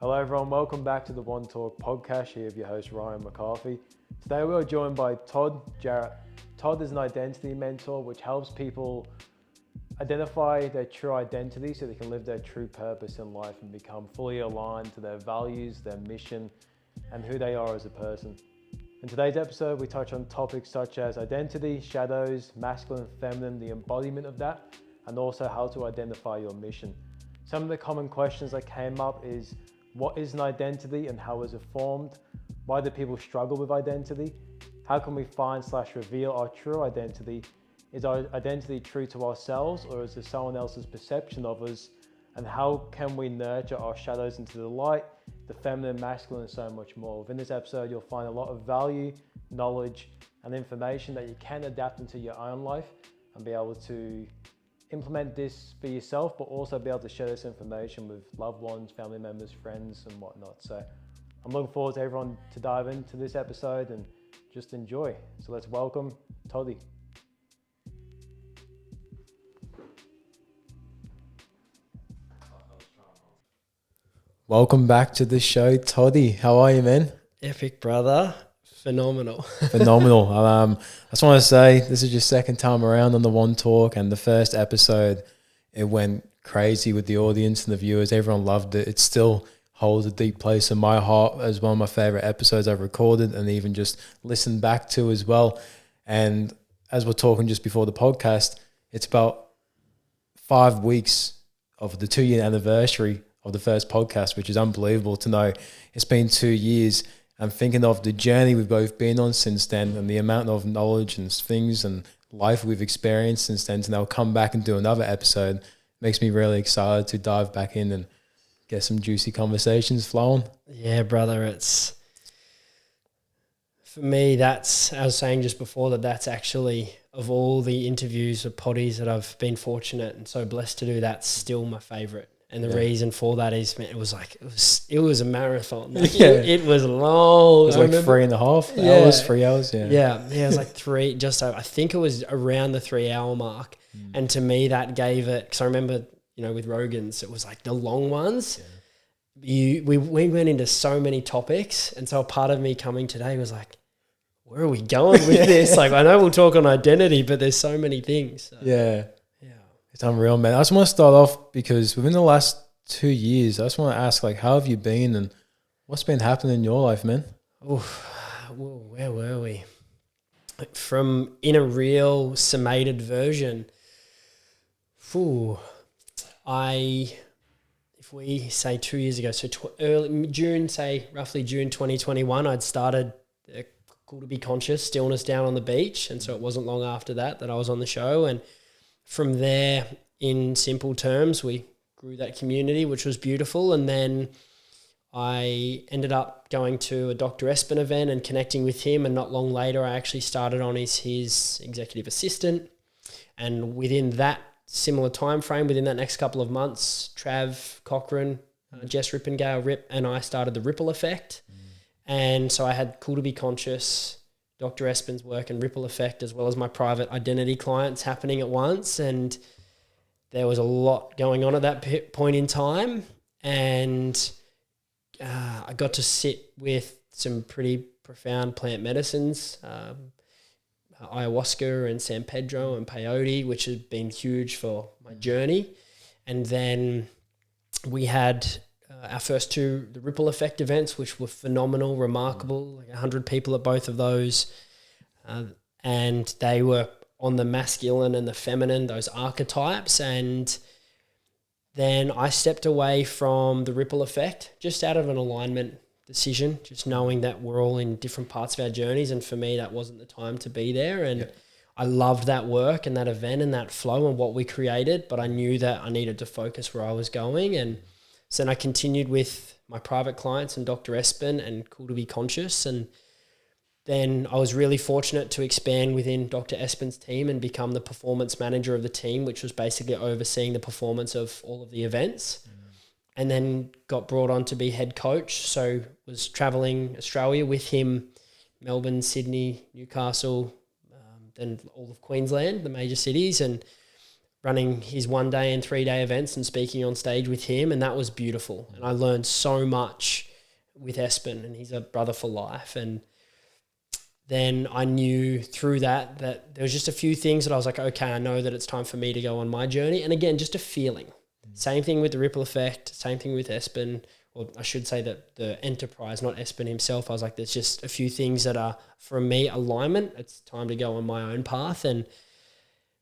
Hello everyone, welcome back to the OneTalk podcast. Here with your host Ryan McCarthy. Today we are joined by Todd Jarratt. Todd is an identity mentor which helps people identify their true identity so they can live their true purpose in life and become fully aligned to their values, their mission, and who they are as a person. In today's episode, we touch on topics such as identity, shadows, masculine, feminine, the embodiment of that, and also how to identify your mission. Some of the common questions that came up is, what is an identity and how is it formed? Why do people struggle with identity? How can we find/reveal our true identity? Is our identity true to ourselves or is it someone else's perception of us? And how can we nurture our shadows into the light, the feminine, masculine, and so much more? Within this episode, you'll find a lot of value, knowledge, and information that you can adapt into your own life and be able to implement this for yourself, but also be able to share this information with loved ones, family members, friends, and whatnot. So I'm looking forward to everyone to dive into this episode and just enjoy. So let's welcome Toddy. Welcome back to the show, Toddy. How are you, man? Epic, brother. Phenomenal. Phenomenal. I just want to say this is your second time around on the OneTalk, and the first episode, it went crazy with the audience and the viewers. Everyone loved it. It still holds a deep place in my heart as one of my favorite episodes I've recorded and even just listened back to as well. And as we're talking just before the podcast, it's about 5 weeks of the 2-year anniversary of the first podcast, which is unbelievable to know. It's been 2 years. I'm thinking of the journey we've both been on since then and the amount of knowledge and things and life we've experienced since then to now come back and do another episode makes me really excited to dive back in and get some juicy conversations flowing. Yeah, brother. It's, for me, that's, I was saying just before that's actually, of all the interviews of potties that I've been fortunate and so blessed to do, that's still my favorite. And the reason for that is, man, it was a marathon. Like, it was long. It was like 3.5 hours, 3 hours. Yeah. It was like three, I think it was around the 3 hour mark. And to me, that gave it, because I remember, with Rogan's, it was like the long ones. Yeah. We went into so many topics. And so a part of me coming today was like, where are we going with this? Like, I know we'll talk on identity, but there's so many things. So. Yeah. It's unreal, man. I just want to start off because within the last 2 years, I just want to ask, like, how have you been and what's been happening in your life, man? Well, where were we? From in a real summated version, if we say 2 years ago, so roughly June 2021, I'd started Cool to Be Conscious, Stillness Down on the Beach. And so it wasn't long after that I was on the show. And from there, in simple terms, we grew that community, which was beautiful. And then I ended up going to a Dr. Espen event and connecting with him. And not long later, I actually started on as his executive assistant. And within that similar time frame, within that next couple of months, Trav Cochran, Jess Rippengale, Rip, and I started the Ripple Effect. And so I had Cool to Be Conscious, Dr. Espen's work and Ripple Effect, as well as my private identity clients happening at once. And there was a lot going on at that point in time. And I got to sit with some pretty profound plant medicines, ayahuasca and San Pedro and peyote, which has been huge for my journey. And then we had our first two, the Ripple Effect events, which were phenomenal, remarkable, like 100 people at both of those. And they were on the masculine and the feminine, those archetypes. And then I stepped away from the Ripple Effect just out of an alignment decision, just knowing that we're all in different parts of our journeys. And for me, that wasn't the time to be there. And I loved that work and that event and that flow and what we created, but I knew that I needed to focus where I was going. And so then I continued with my private clients and Dr. Espen and Cool to Be Conscious. And then I was really fortunate to expand within Dr. Espen's team and become the performance manager of the team, which was basically overseeing the performance of all of the events. And then got brought on to be head coach. So was traveling Australia with him, Melbourne, Sydney, Newcastle, then all of Queensland, the major cities. And running his 1 day and 3 day events and speaking on stage with him. And that was beautiful. And I learned so much with Espen, and he's a brother for life. And then I knew through that there was just a few things that I was like, okay, I know that it's time for me to go on my journey. And again, just a feeling. Same thing with the ripple effect, same thing with Espen, or I should say that the enterprise, not Espen himself. I was like, there's just a few things that are, for me, alignment. It's time to go on my own path. And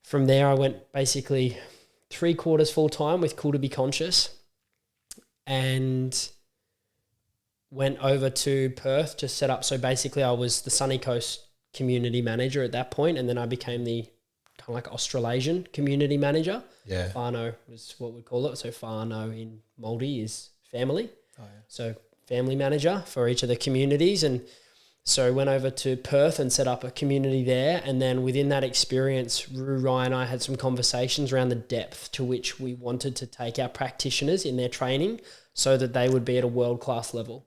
from there, I went basically 3/4 full time with Cool to Be Conscious, and went over to Perth to set up. So basically I was the Sunny Coast community manager at that point, and then I became the kind of like Australasian community manager. Yeah. Whānau was what we call it. So whānau in Māori is family. Oh, yeah. So family manager for each of the communities. And so went over to Perth and set up a community there. And then within that experience, Ryan and I had some conversations around the depth to which we wanted to take our practitioners in their training so that they would be at a world-class level.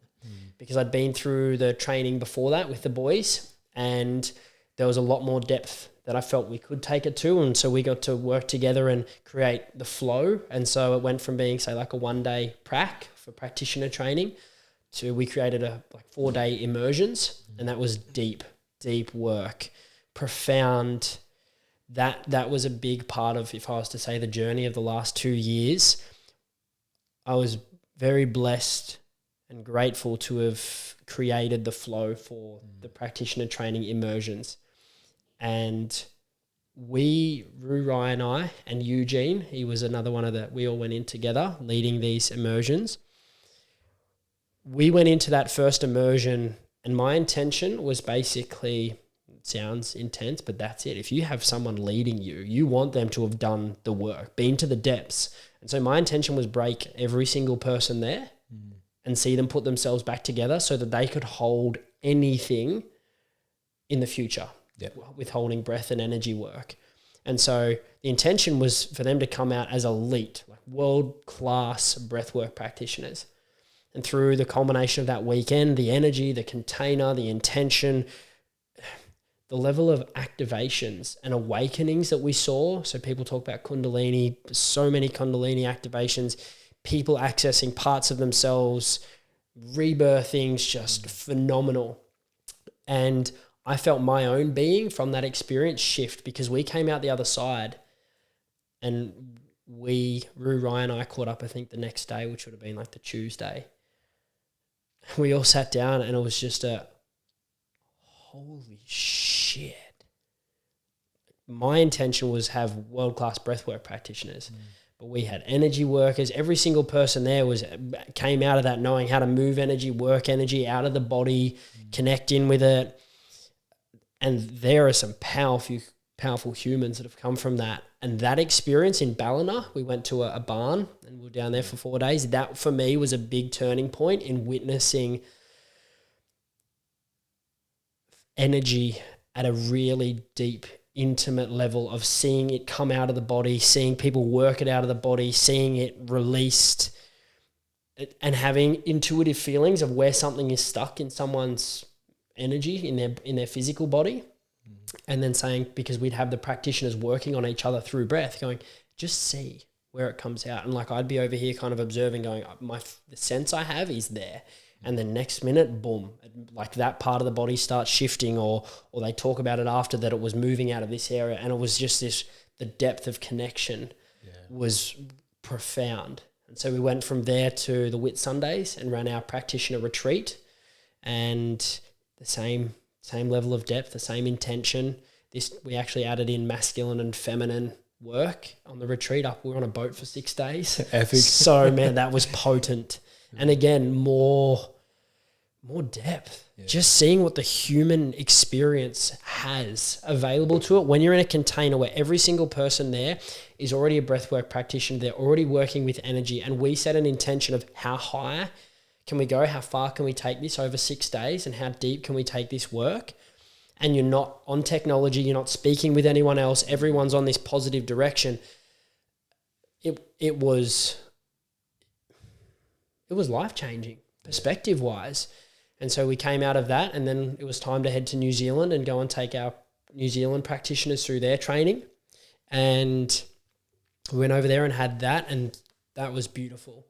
Because I'd been through the training before that with the boys, and there was a lot more depth that I felt we could take it to. And so we got to work together and create the flow. And so it went from being, say, like a 1 day prac for practitioner training to we created a 4 day immersions. And that was deep work, profound. That was a big part of, if I was to say, the journey of the last 2 years. I was very blessed and grateful to have created the flow for the practitioner training immersions. And Ryan and I, and Eugene, he was another one of we all went in together leading these immersions. We went into that first immersion, and my intention was basically, it sounds intense, but that's it. If you have someone leading you, you want them to have done the work, been to the depths. And so my intention was break every single person there and see them put themselves back together so that they could hold anything in the future, withholding breath and energy work. And so the intention was for them to come out as elite, like world-class breathwork practitioners. And through the culmination of that weekend, the energy, the container, the intention, the level of activations and awakenings that we saw. So people talk about Kundalini, so many Kundalini activations, people accessing parts of themselves, rebirthings, just phenomenal. And I felt my own being from that experience shift, because we came out the other side, and Ryan and I caught up, I think, the next day, which would have been like the Tuesday. We all sat down, and it was just holy shit. My intention was have world-class breathwork practitioners. But we had energy workers. Every single person there came out of that knowing how to move energy, work energy out of the body, connect in with it. And there are some powerful humans that have come from that. And that experience in Ballina, we went to a barn and we were down there for 4 days. That for me was a big turning point in witnessing energy at a really deep, intimate level of seeing it come out of the body, seeing people work it out of the body, seeing it released, and having intuitive feelings of where something is stuck in someone's energy in their physical body. And then saying, because we'd have the practitioners working on each other through breath, going, just see where it comes out. And like I'd be over here kind of observing, going, the sense I have is there. And then next minute, boom, like that part of the body starts shifting, or they talk about it after that it was moving out of this area. And it was just the depth of connection was profound. And so we went from there to the Whit Sundays and ran our practitioner retreat, and the same level of depth, the same intention. We actually added in masculine and feminine work on the retreat. We were on a boat for 6 days. Epic. So man, that was potent. And again, more depth. Yeah. Just seeing what the human experience has available to it. When you're in a container where every single person there is already a breathwork practitioner, they're already working with energy, and we set an intention of how high can we go, how far can we take this over 6 days, and how deep can we take this work? And you're not on technology, you're not speaking with anyone else, everyone's on this positive direction. It was life-changing, perspective-wise. And so we came out of that, and then it was time to head to New Zealand and go and take our New Zealand practitioners through their training. And we went over there and had that, and that was beautiful.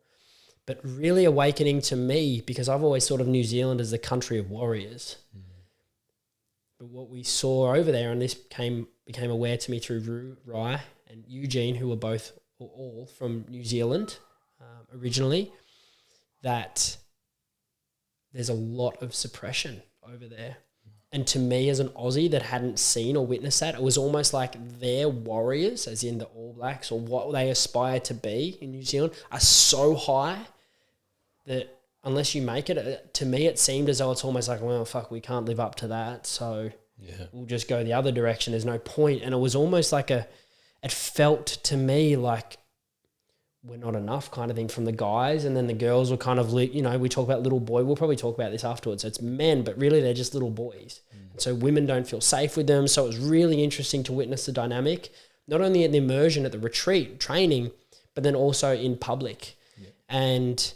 But really awakening to me, because I've always thought of New Zealand as the country of warriors. But what we saw over there, and this became aware to me through Rue, Rai, and Eugene, who were both all from New Zealand originally, that there's a lot of suppression over there. And to me, as an Aussie that hadn't seen or witnessed that, it was almost like their warriors, as in the All Blacks, or what they aspire to be in New Zealand, are so high that unless you make it, to me it seemed as though it's almost like, well, fuck, we can't live up to that, so we'll just go the other direction. There's no point. And it was almost like it felt to me like we're not enough kind of thing from the guys, and then the girls were kind of, we talk about little boy. We'll probably talk about this afterwards. So it's men, but really they're just little boys. And so women don't feel safe with them. So it was really interesting to witness the dynamic, not only at the immersion at the retreat training, but then also in public. Yeah. And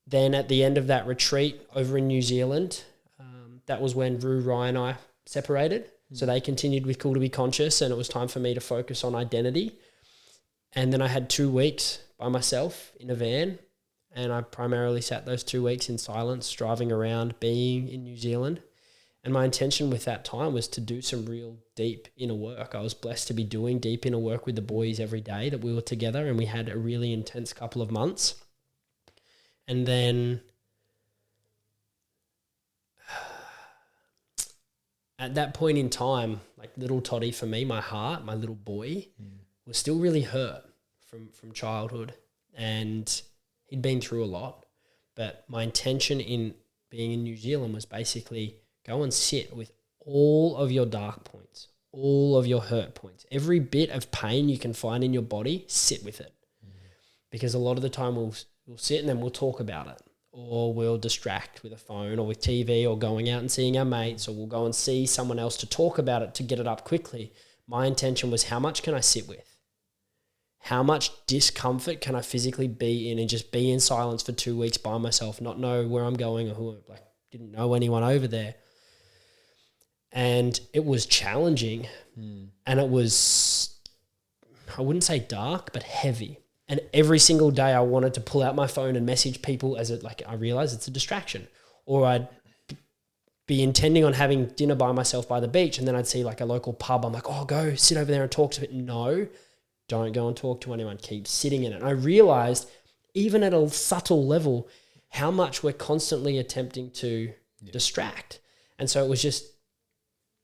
then at the end of that retreat over in New Zealand, that was when Rue, Rai and I separated. So they continued with Cool to Be Conscious, and it was time for me to focus on identity. And then I had 2 weeks by myself in a van, and I primarily sat those 2 weeks in silence, driving around, being in New Zealand. And my intention with that time was to do some real deep inner work. I was blessed to be doing deep inner work with the boys every day that we were together, and we had a really intense couple of months. And then at that point in time, like little Toddy for me, my heart, my little boy, was still really hurt from childhood, and he'd been through a lot. But my intention in being in New Zealand was basically go and sit with all of your dark points, all of your hurt points, every bit of pain you can find in your body, sit with it. Because a lot of the time we'll sit and then we'll talk about it, or we'll distract with a phone or with TV, or going out and seeing our mates, or we'll go and see someone else to talk about it to get it up quickly. My intention was, how much can I sit with? How much discomfort can I physically be in, and just be in silence for 2 weeks by myself, not know where I'm going or who, like, didn't know anyone over there. And it was challenging, and it was, I wouldn't say dark, but heavy. And every single day I wanted to pull out my phone and message people, as it, like, I realized it's a distraction. Or I'd be intending on having dinner by myself by the beach, and then I'd see like a local pub. I'm like, oh, go sit over there and talk to it. No, don't go and talk to anyone. Keep sitting in it. And I realized, even at a subtle level, how much we're constantly attempting to distract. And so it was just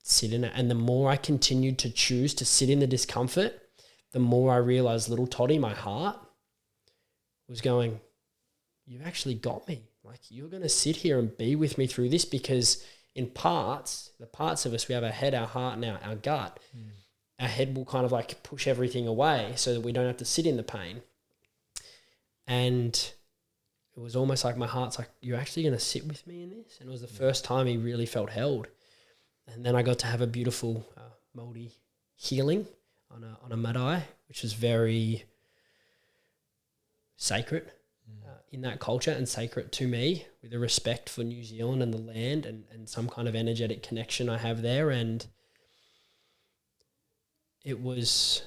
sit in it. And the more I continued to choose to sit in the discomfort, the more I realized little Toddy, my heart, was going, you've actually got me. Like, you're going to sit here and be with me through this, because in parts, the parts of us, we have our head, our heart, and our gut. Our head will kind of like push everything away so that we don't have to sit in the pain. And it was almost like my heart's like, you're actually going to sit with me in this? And it was the first time he really felt held. And then I got to have a beautiful Māori healing on a marae, which was very sacred in that culture, and sacred to me, with a respect for New Zealand and the land, and some kind of energetic connection I have there. And it was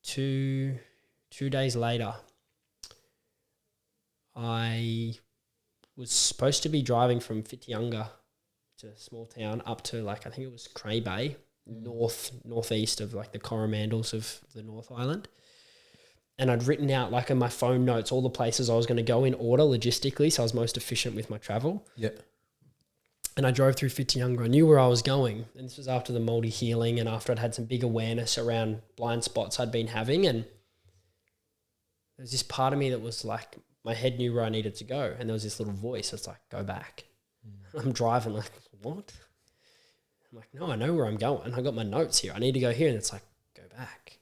two days later, I was supposed to be driving from Whitianga, to a small town, up to like, I think it was Cray Bay, northeast of like the Coromandels of the North Island. And I'd written out like in my phone notes all the places I was going to go in order logistically, so I was most efficient with my travel. Yep. And I drove through Whitianga. I knew where I was going. And this was after the Māori healing, and after I'd had some big awareness around blind spots I'd been having. And there was this part of me that was like, my head knew where I needed to go. And there was this little voice that's like, go back. I'm driving like, what? I'm like, no, I know where I'm going. I got my notes here. I need to go here. And it's like, go back.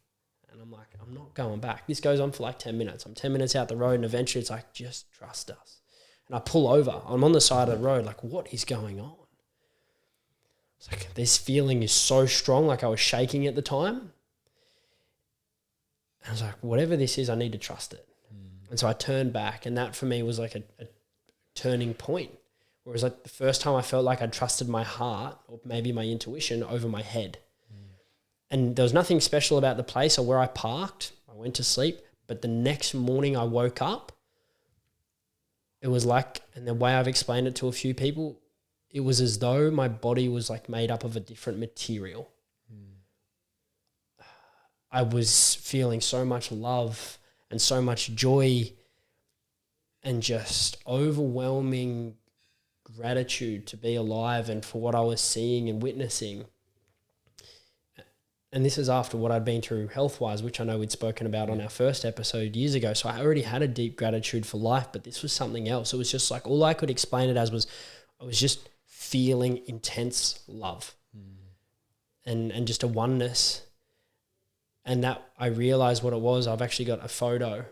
And I'm like, I'm not going back. This goes on for like 10 minutes. I'm 10 minutes out the road, and eventually it's like, just trust us. And I pull over. I'm on the side of the road like, what is going on? It's like, this feeling is so strong, like I was shaking at the time. And I was like, whatever this is, I need to trust it. And so I turned back, and that for me was like a turning point. Whereas like the first time I felt like I trusted my heart, or maybe my intuition, over my head. And there was nothing special about the place or where I parked. I went to sleep, But the next morning I woke up, it was like, and the way I've explained it to a few people, it was as though my body was like made up of a different material. I was feeling so much love and so much joy and just overwhelming gratitude to be alive and for what I was seeing and witnessing. And this is after what I'd been through health-wise, which I know we'd spoken about on our first episode years ago. So I already had a deep gratitude for life, but this was something else. It was just like, all I could explain it as was I was just feeling intense love and just a oneness. And that I realized what it was. I've actually got a photo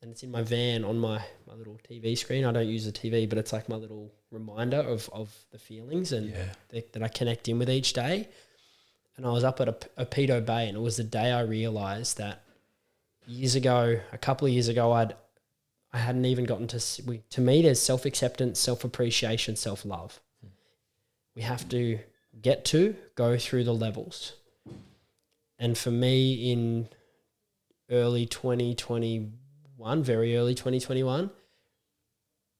and it's in my van on my little TV screen. I don't use the TV, but it's like my little reminder of the feelings and that I connect in with each day. And I was up at a Pedo Bay, and it was the day I realized that a couple of years ago, I hadn't even gotten to me, there's self-acceptance, self-appreciation, self-love. We have to go through the levels. And for me in early 2021, very early 2021,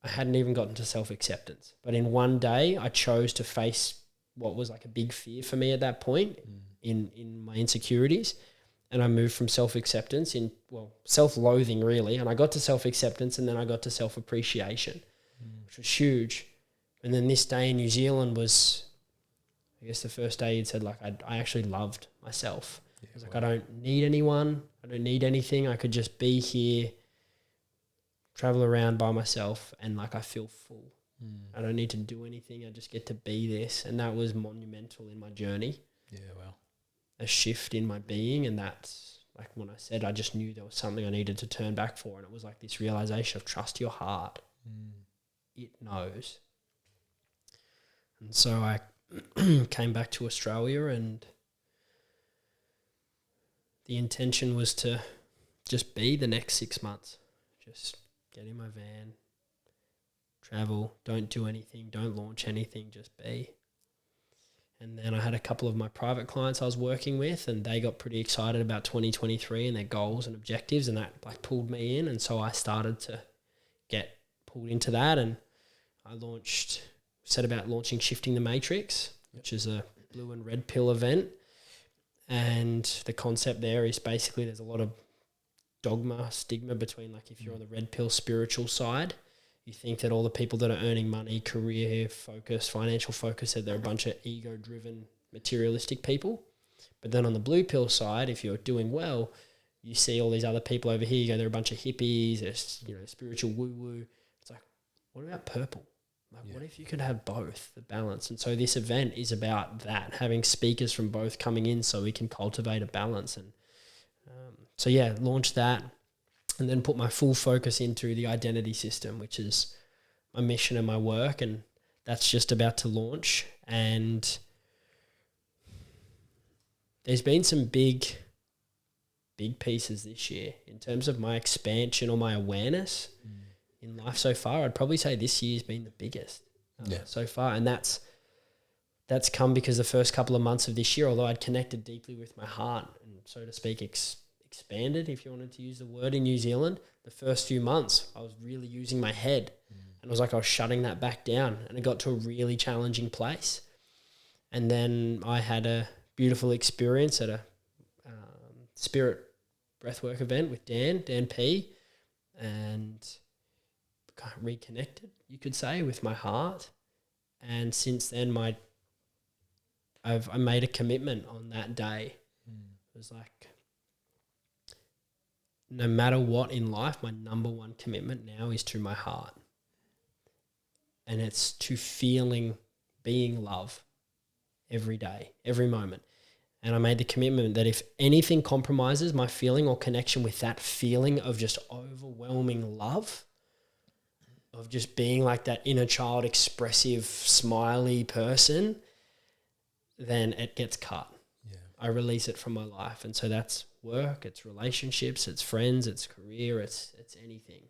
I hadn't even gotten to self-acceptance. But in one day, I chose to face what was like a big fear for me at that point in my insecurities. And I moved from self-acceptance self-loathing really. And I got to self-acceptance, and then I got to self-appreciation, which was huge. And then this day in New Zealand was, I guess the first day you'd said like, I actually loved myself. I was like, I don't need anyone. I don't need anything. I could just be here, travel around by myself, and like I feel full. I don't need to do anything. I just get to be this. And that was monumental in my journey. Yeah, wow. A shift in my being. And that's like when I said I just knew there was something I needed to turn back for. And it was like this realization of trust your heart. It knows. And so I came back to Australia, and the intention was to just be the next 6 months. Just get in my van, travel, don't do anything, don't launch anything, just be. And then I had a couple of my private clients I was working with, and they got pretty excited about 2023 and their goals and objectives, and that like pulled me in. And so I started to get pulled into that, and I set about launching Shifting the Matrix, which is a blue and red pill event. And the concept there is basically there's a lot of stigma between like if you're on the red pill spiritual side, you think that all the people that are earning money, career focused, financial focused, that they're a bunch of ego-driven, materialistic people. But then on the blue pill side, if you're doing well, you see all these other people over here, you go, they're a bunch of hippies, they're, spiritual woo-woo. It's like, what about purple? Like, what if you could have both, the balance? And so this event is about that, having speakers from both coming in so we can cultivate a balance. And launched that, and then put my full focus into the identity system, which is my mission and my work, and that's just about to launch. And there's been some big pieces this year in terms of my expansion or my awareness in life so far. I'd probably say this year's been the biggest so far, and that's come because the first couple of months of this year, although I'd connected deeply with my heart and, so to speak, expanded, if you wanted to use the word, in New Zealand, the first few months I was really using my head, and it was like I was shutting that back down, and it got to a really challenging place. And then I had a beautiful experience at a spirit breathwork event with Dan P, and reconnected, you could say, with my heart. And since then I made a commitment on that day. It was like, no matter what in life, my number one commitment now is to my heart. And it's to being love every day, every moment. And I made the commitment that if anything compromises my feeling or connection with that feeling of just overwhelming love, of just being like that inner child, expressive, smiley person, then it gets cut. Yeah. I release it from my life. And so that's work, it's relationships, it's friends, it's career, it's anything.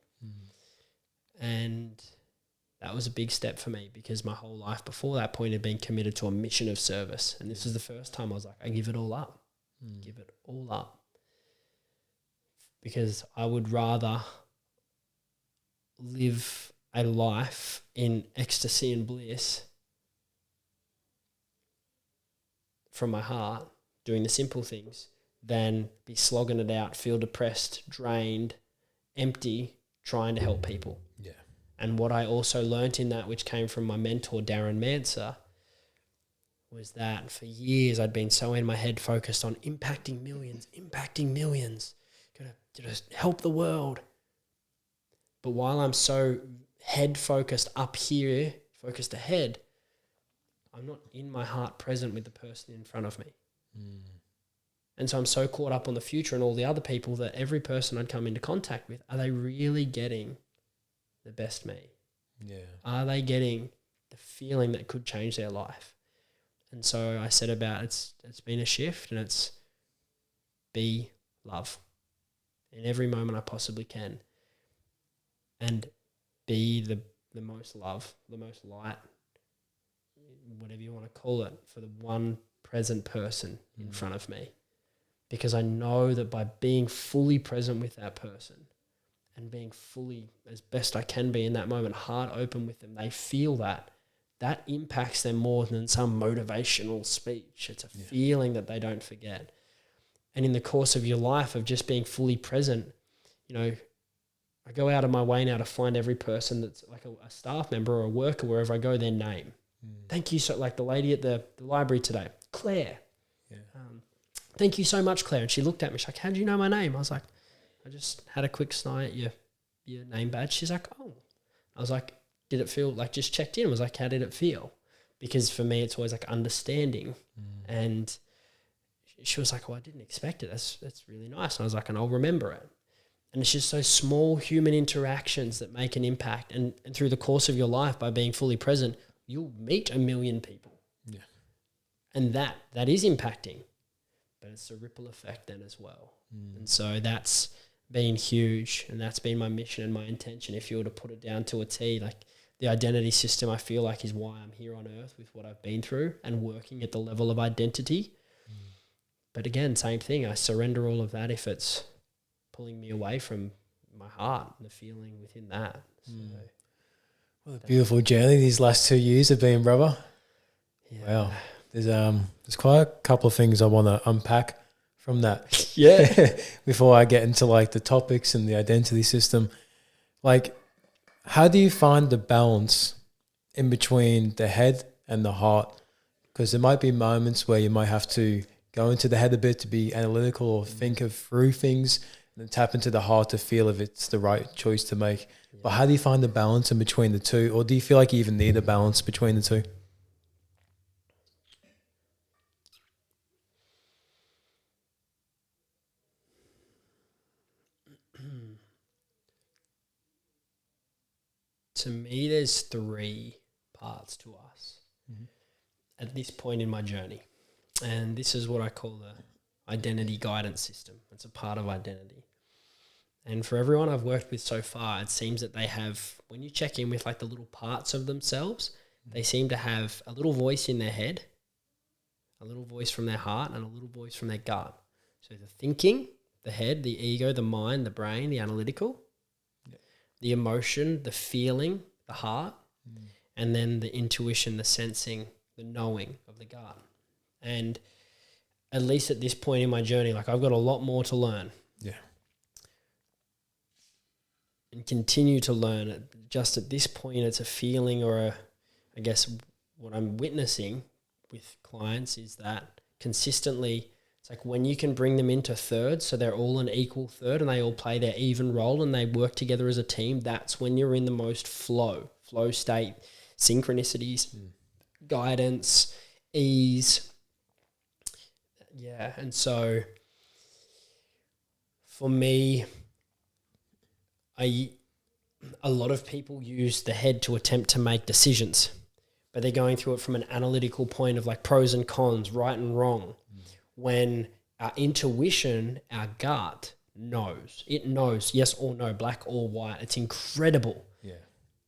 And that was a big step for me, because my whole life before that point had been committed to a mission of service. And this is the first time I was like, I give it all up. Give it all up. because I would rather live a life in ecstasy and bliss from my heart, doing the simple things, than be slogging it out, feel depressed, drained, empty, trying to help people. Yeah. And what I also learnt in that, which came from my mentor, Darren Manser, was that for years I'd been so in my head focused on impacting millions, gonna help the world. But while I'm so head focused up here, focused ahead, I'm not in my heart present with the person in front of me. And so I'm so caught up on the future and all the other people that every person I'd come into contact with, are they really getting the best me? Yeah. Are they getting the feeling that could change their life? And so I said about it's been a shift, and it's be love in every moment I possibly can, and be the most love, the most light, whatever you want to call it, for the one present person in front of me. Because I know that by being fully present with that person and being fully, as best I can be in that moment, heart open with them, they feel that impacts them more than some motivational speech. It's a feeling that they don't forget. And in the course of your life of just being fully present, you know, I go out of my way now to find every person that's like a staff member or a worker, wherever I go, their name. Thank you. So like the lady at the library today, Claire. Yeah. Thank you so much, Claire. And she looked at me. She's like, how do you know my name? I was like, I just had a quick snide at your name badge. She's like, oh. I was like, did it feel like, just checked in? I was like, how did it feel? Because for me, it's always like understanding. And she was like, oh, I didn't expect it. That's really nice. And I was like, and I'll remember it. And it's just those small human interactions that make an impact. And through the course of your life, by being fully present, you'll meet 1 million people. Yeah. And that is impacting. But it's a ripple effect then as well. And so that's been huge, and that's been my mission and my intention. If you were to put it down to a T, like the identity system, I feel like is why I'm here on earth with what I've been through and working at the level of identity. But again, same thing. I surrender all of that if it's pulling me away from my heart and the feeling within that. So, what a beautiful journey these last 2 years have been, brother. yeah. Wow. There's quite a couple of things I want to unpack from that. Yeah. Before I get into like the topics and the identity system. Like, how do you find the balance in between the head and the heart? Because there might be moments where you might have to go into the head a bit to be analytical or think of through things, and then tap into the heart to feel if it's the right choice to make. Yeah. But how do you find the balance in between the two? Or do you feel like you even need a balance between the two? To me, there's 3 parts to us at this point in my journey. And this is what I call the identity guidance system. It's a part of identity. And for everyone I've worked with so far, it seems that they have, when you check in with like the little parts of themselves, they seem to have a little voice in their head, a little voice from their heart, and a little voice from their gut. So the thinking, the head, the ego, the mind, the brain, the analytical, the emotion, the feeling, the heart, and then the intuition, the sensing, the knowing of the gut. And at least at this point in my journey, like I've got a lot more to learn. Yeah. And continue to learn. Just at this point, it's a feeling or I guess what I'm witnessing with clients is that consistently, it's like when you can bring them into thirds, so they're all an equal third and they all play their even role and they work together as a team, that's when you're in the most flow state, synchronicities, guidance, ease. Yeah, and so for me, a lot of people use the head to attempt to make decisions, but they're going through it from an analytical point of like pros and cons, right and wrong. When our intuition, our gut knows. It knows yes or no, black or white. It's incredible. Yeah.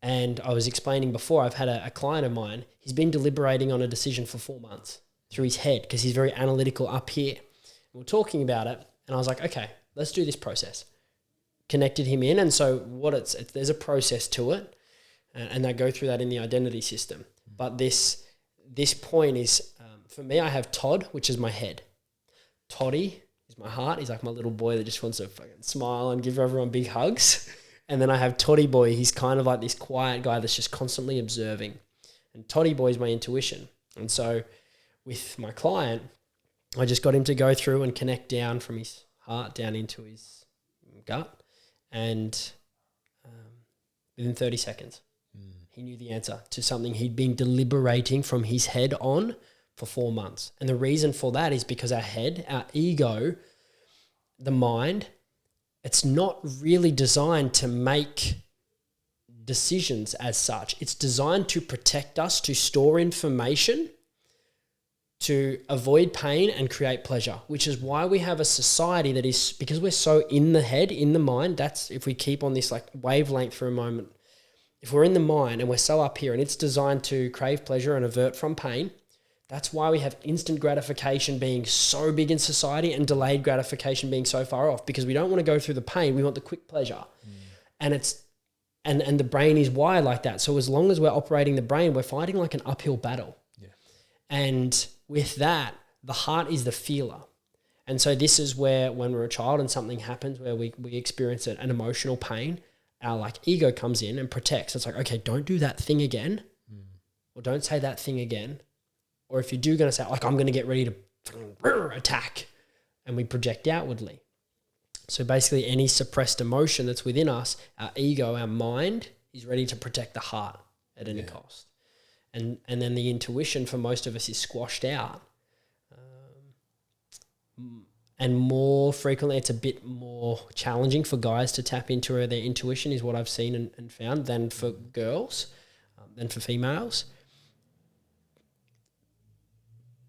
And I was explaining before, I've had a client of mine, he's been deliberating on a decision for 4 months through his head because he's very analytical up here. And we're talking about it and I was like, okay, let's do this process. connected him in. And so there's a process to it, and they go through that in the identity system. But this point is, for me, I have Todd, which is my head. Toddy is my heart. He's like my little boy that just wants to fucking smile and give everyone big hugs. And then I have Toddy boy. He's kind of like this quiet guy that's just constantly observing. And Toddy boy is my intuition. And so with my client, I just got him to go through and connect down from his heart down into his gut. And within 30 seconds, he knew the answer to something he'd been deliberating from his head on for 4 months. And the reason for that is because our head, our ego, the mind, it's not really designed to make decisions as such. It's designed to protect us, to store information, to avoid pain and create pleasure, which is why we have a society that is, because we're so in the head, in the mind, that's, if we keep on this like wavelength for a moment, if we're in the mind and we're so up here and it's designed to crave pleasure and avert from pain, that's why we have instant gratification being so big in society and delayed gratification being so far off, because we don't want to go through the pain. We want the quick pleasure. And it's, and the brain is wired like that. So as long as we're operating the brain, we're fighting like an uphill battle. Yeah. And with that, the heart is the feeler. And so this is where, when we're a child and something happens where we experience an emotional pain, our like ego comes in and protects. It's like, okay, don't do that thing again, or don't say that thing again. Or if you do going to say, like, I'm going to get ready to attack, and we project outwardly. So basically any suppressed emotion that's within us, our ego, our mind is ready to protect the heart at any cost. And then the intuition for most of us is squashed out. And more frequently, it's a bit more challenging for guys to tap into their intuition, is what I've seen and found, than for girls, than for females.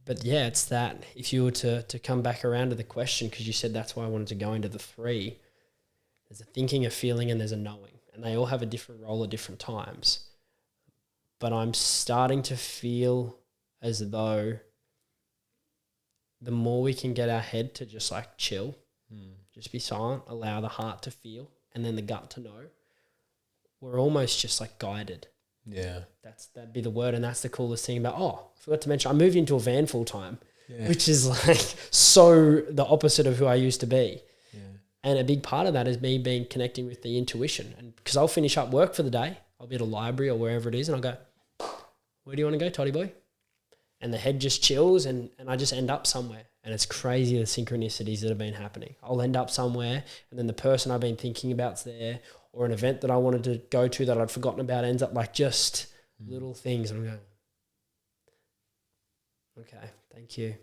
But yeah, it's that. If you were to come back around to the question, because you said that's why I wanted to go into the 3, there's a thinking, a feeling, and there's a knowing. And they all have a different role at different times. But I'm starting to feel as though the more we can get our head to just like chill, just be silent, allow the heart to feel, and then the gut to know, we're almost just like guided. Yeah. That'd be the word. And that's the coolest thing about, I forgot to mention, I moved into a van full time, which is like so the opposite of who I used to be. Yeah. And a big part of that is me connecting with the intuition. And because I'll finish up work for the day, I'll be at a library or wherever it is, and I'll go, where do you want to go, Toddy boy? And the head just chills, and I just end up somewhere. And it's crazy the synchronicities that have been happening. I'll end up somewhere, and then the person I've been thinking about's there, or an event that I wanted to go to that I'd forgotten about ends up like just little things. And I'm going, okay, thank you.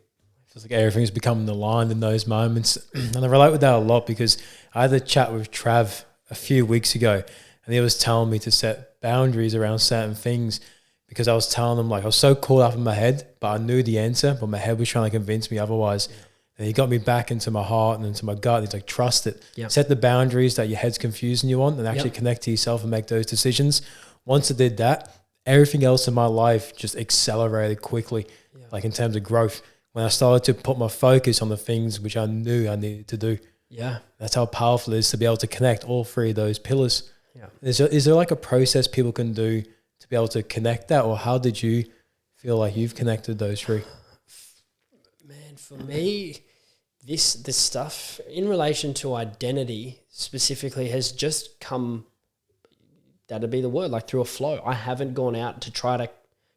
Feels like everything's becoming aligned in those moments. And I relate with that a lot, because I had a chat with Trav a few weeks ago, and he was telling me to set boundaries around certain things, because I was telling him, like, I was so caught up in my head, but I knew the answer, but my head was trying to convince me otherwise. Yeah. And he got me back into my heart and into my gut. He's like, trust it. Yep. Set the boundaries that your head's confusing you on, and actually connect to yourself and make those decisions. Once I did that, everything else in my life just accelerated quickly, like in terms of growth. When I started to put my focus on the things which I knew I needed to do. Yeah. That's how powerful it is to be able to connect all 3 of those pillars. Yeah. Is there like a process people can do to be able to connect that? Or how did you feel like you've connected those 3? Man, for me, this stuff in relation to identity specifically has just come, that'd be the word, like through a flow. I haven't gone out to try to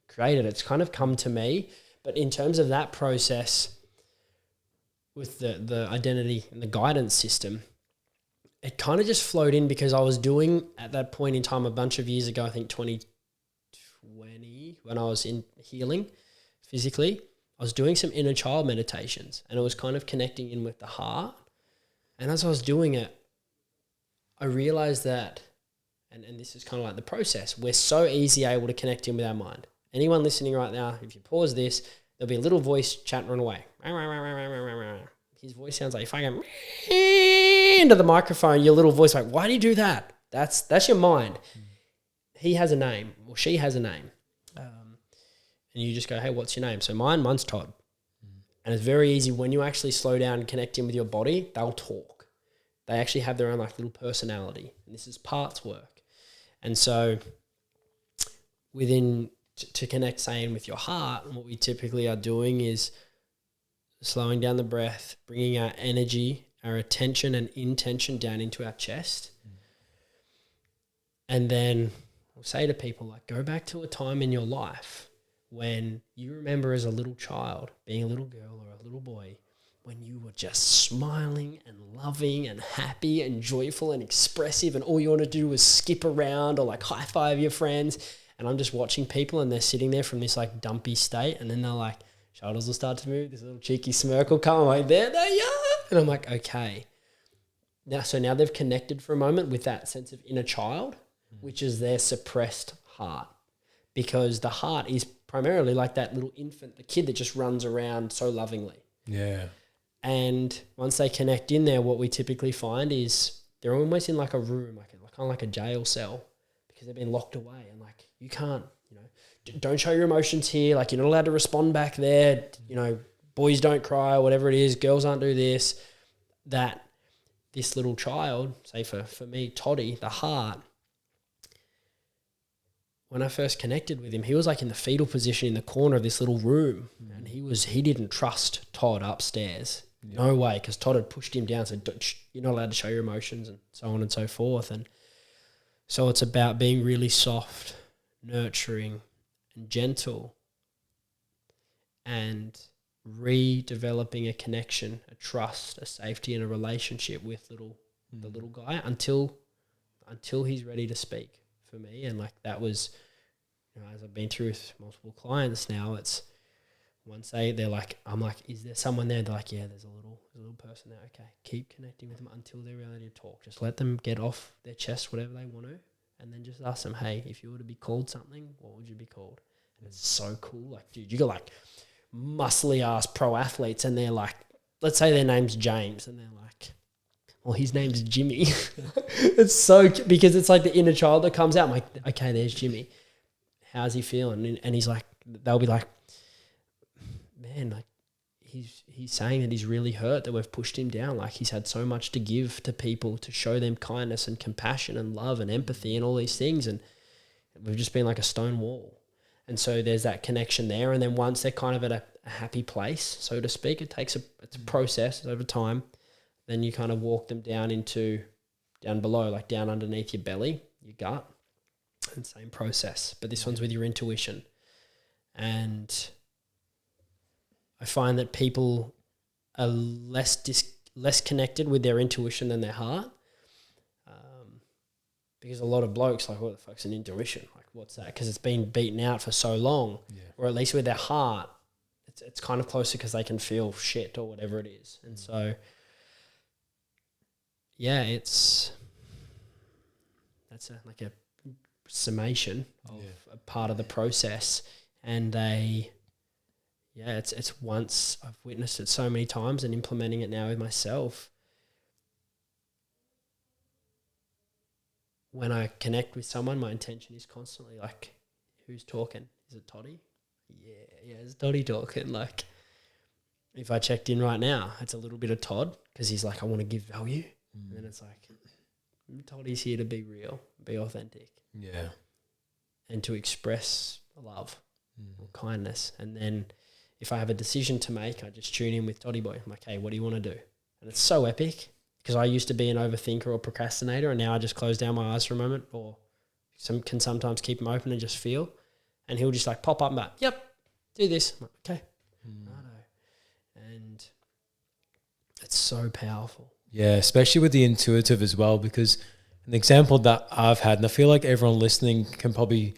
create it. It's kind of come to me. But in terms of that process with the identity and the guidance system, it kind of just flowed in, because I was doing at that point in time a bunch of years ago, I think 2020, when I was in healing physically, I was doing some inner child meditations, and I was kind of connecting in with the heart. And as I was doing it, I realized that, and this is kind of like the process, we're so easy able to connect in with our mind. Anyone listening right now, if you pause this, there'll be a little voice chattering away. His voice sounds like fucking into the microphone. Your little voice, like, why do you do that? That's your mind. He has a name, or she has a name. And you just go, hey, what's your name? So mine's Todd. And it's very easy when you actually slow down and connect in with your body, they'll talk. they actually have their own like little personality. And this is parts work. And so to connect, saying with your heart, what we typically are doing is slowing down the breath, bringing our energy, our attention and intention down into our chest. And then we'll say to people, like, go back to a time in your life when you remember as a little child, being a little girl or a little boy, when you were just smiling and loving and happy and joyful and expressive, and all you want to do was skip around or like high five your friends. And I'm just watching people and they're sitting there from this like dumpy state, and then they're like, shoulders will start to move, this little cheeky smirk will come, I'm like, there they are. And I'm like, okay. Now they've connected for a moment with that sense of inner child, which is their suppressed heart. Because the heart is primarily like that little infant, the kid that just runs around so lovingly. Yeah. And once they connect in there, what we typically find is they're almost in like a room, kind of like a jail cell, because they've been locked away, and like, you can't, don't show your emotions here. Like, you're not allowed to respond back there. Boys don't cry or whatever it is. Girls aren't do this. That this little child, say for me, Toddy, the heart, when I first connected with him, he was like in the fetal position in the corner of this little room, and he didn't trust Todd upstairs. Yeah. No way, because Todd had pushed him down, said, you're not allowed to show your emotions, and so on and so forth. And so it's about being really soft, nurturing, and gentle, and redeveloping a connection, a trust, a safety, and a relationship with the little guy until he's ready to speak, for me. And like, that was, as I've been through with multiple clients now, it's once they're like, I'm like, is there someone there? They're like, yeah, there's a little person there. Okay, keep connecting with them until they're ready to talk. Just let them get off their chest whatever they want to, and then just ask them, hey, if you were to be called something, what would you be called? And it's so cool. Like, dude, you got like muscly ass pro athletes, and they're like, let's say their name's James, and they're like, well, his name's Jimmy. It's so, because it's like the inner child that comes out. I'm like, okay, there's Jimmy. How's he feeling? And he's like, they'll be like, man, like, he's saying that he's really hurt that we've pushed him down. Like, he's had so much to give to people, to show them kindness and compassion and love and empathy and all these things, and we've just been like a stone wall. And so there's that connection there. And then once they're kind of at a happy place, so to speak, it's a process over time. Then you kind of walk them down below, like down underneath your belly, your gut, and same process. But this one's with your intuition. And I find that people are less connected with their intuition than their heart. Because a lot of blokes like, what the fuck's an intuition? Like, what's that? Because it's been beaten out for so long. Yeah. Or at least with their heart, it's kind of closer because they can feel shit or whatever it is. And so, yeah, that's a summation of a part of the process. And it's once I've witnessed it so many times and implementing it now with myself. When I connect with someone, my intention is constantly like, who's talking? Is it Toddy? Yeah, it's Toddy talking. Like, if I checked in right now, it's a little bit of Todd, because he's like, I want to give value. And then it's like, Toddy's here to be real, be authentic. Yeah. And to express love or kindness. And then if I have a decision to make, I just tune in with Toddy Boy. I'm like, hey, what do you want to do? And it's so epic. Because I used to be an overthinker or procrastinator, and now I just close down my eyes for a moment, or can sometimes keep them open and just feel. And he'll just like pop up and like, yep, do this. I'm like, okay. And it's so powerful. Yeah, especially with the intuitive as well, because an example that I've had, and I feel like everyone listening can probably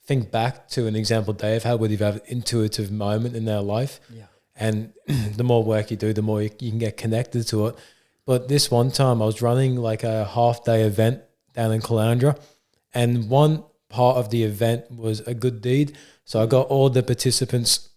think back to an example they've had where they've had an intuitive moment in their life. Yeah. And the more work you do, the more you can get connected to it. But this one time I was running like a half-day event down in Caloundra, and one part of the event was a good deed. So I got all the participants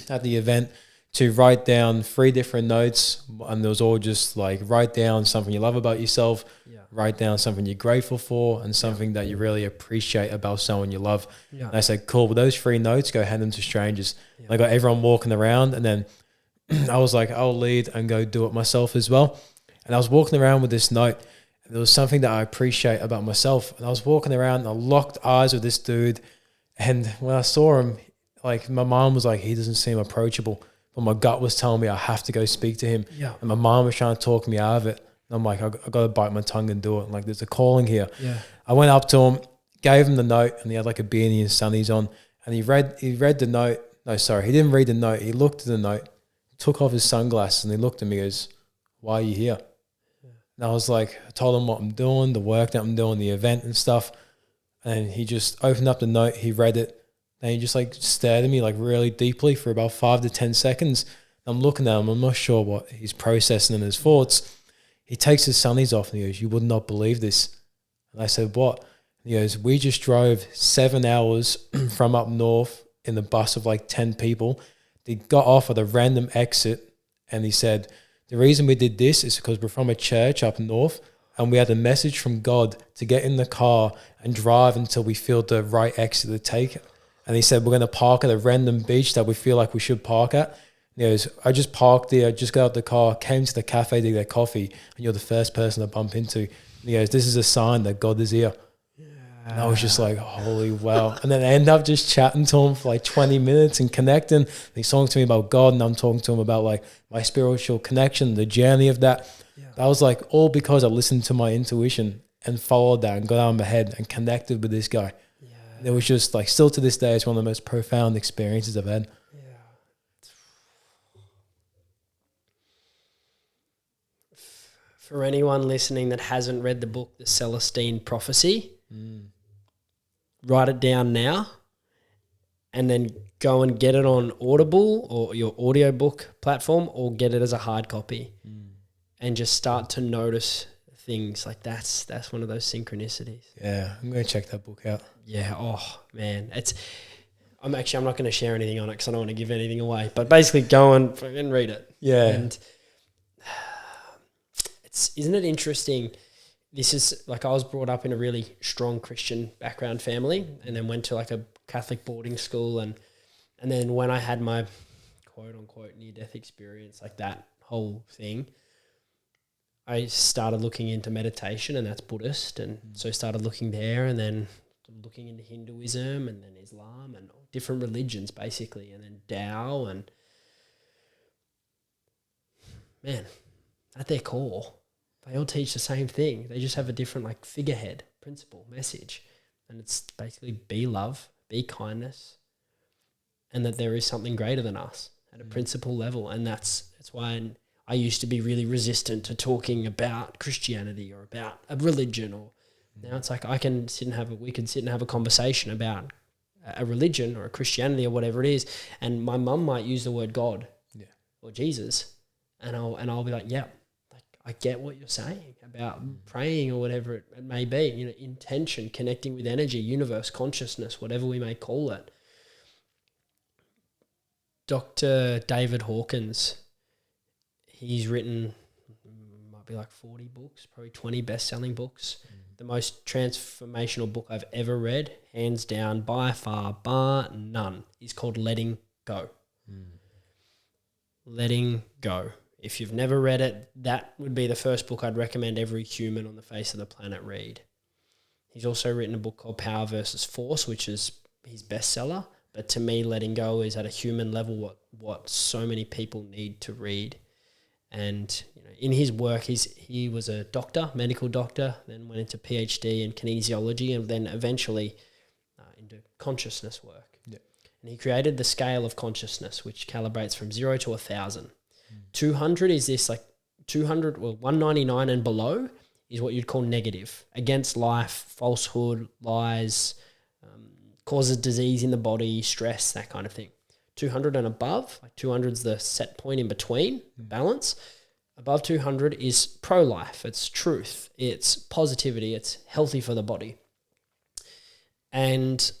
at the event to write down 3 different notes, and it was all just like, write down something you love about yourself, write down something you're grateful for, and something that you really appreciate about someone you love. And I said, cool, with those 3 notes, go hand them to strangers. And I got everyone walking around, and then I was like, I'll lead and go do it myself as well. And I was walking around with this note, and there was something that I appreciate about myself. And I was walking around and I locked eyes with this dude. And when I saw him, like my mom was like, he doesn't seem approachable. But my gut was telling me I have to go speak to him. Yeah. And my mom was trying to talk me out of it. And I'm like, I got to bite my tongue and do it. Like, there's a calling here. Yeah. I went up to him, gave him the note, and he had like a beanie and sunnies on. And he read the note. No, sorry, he didn't read the note. He looked at the note, took off his sunglasses, and he looked at me and goes, why are you here? Yeah. And I was like, I told him what I'm doing, the work that I'm doing, the event and stuff. And he just opened up the note, he read it, and he just like stared at me like really deeply for about 5 to 10 seconds. I'm looking at him, I'm not sure what he's processing in his thoughts. He takes his sunnies off and he goes, you would not believe this. And I said, what? And he goes, we just drove 7 hours from up north in the bus of like 10 people. They got off at a random exit, and he said, the reason we did this is because we're from a church up north, and we had a message from God to get in the car and drive until we feel the right exit to take. And he said, we're going to park at a random beach that we feel like we should park at. And he goes, I just parked there, just got out the car, came to the cafe to get coffee, and you're the first person I bump into. And he goes, this is a sign that God is here. And I was just like, holy wow. And then I ended up just chatting to him for like 20 minutes and connecting. And he's talking to me about God, and I'm talking to him about like my spiritual connection, the journey of that. Yeah. That was like all because I listened to my intuition and followed that and got out of my head and connected with this guy. Yeah. And it was just like, still to this day, it's one of the most profound experiences I've had. Yeah. For anyone listening that hasn't read the book, The Celestine Prophecy, write it down now and then go and get it on Audible or your audiobook platform, or get it as a hard copy and just start to notice things like that's one of those synchronicities. Yeah, I'm going to check that book out. Yeah, oh man, I'm not going to share anything on it because I don't want to give anything away, but basically go and fucking read it. Yeah. And isn't it interesting? This is like, I was brought up in a really strong Christian background family, and then went to like a Catholic boarding school. And then when I had my quote unquote near-death experience, like that whole thing, I started looking into meditation, and that's Buddhist. And so I started looking there, and then looking into Hinduism, and then Islam, and different religions basically, and then Tao. And man, at their core, they all teach the same thing. They just have a different like figurehead, principle, message. And it's basically be love, be kindness, and that there is something greater than us at a principle level. And that's why I used to be really resistant to talking about Christianity or about a religion. Or now it's like we can sit and have a conversation about a religion or a Christianity or whatever it is. And my mum might use the word God or Jesus, and I'll be like, yeah, I get what you're saying about praying or whatever it may be, intention, connecting with energy, universe, consciousness, whatever we may call it. Dr. David Hawkins, he's written, might be like 40 books, probably 20 best-selling books. The most transformational book I've ever read, hands down, by far, bar none, is called Letting Go. Letting Go. If you've never read it, that would be the first book I'd recommend every human on the face of the planet read. He's also written a book called Power versus Force, which is his bestseller. But to me, Letting Go is at a human level what so many people need to read. And in his work, he was a doctor, medical doctor, then went into PhD in kinesiology, and then eventually into consciousness work. Yeah. And he created the scale of consciousness, which calibrates from 0 to 1,000. 200 is this like 200 or 199 and below is what you'd call negative, against life, falsehood, lies, causes disease in the body, stress, that kind of thing. 200 and above, like 200 is the set point in between, balance. Above 200 is pro-life, it's truth, it's positivity, it's healthy for the body. And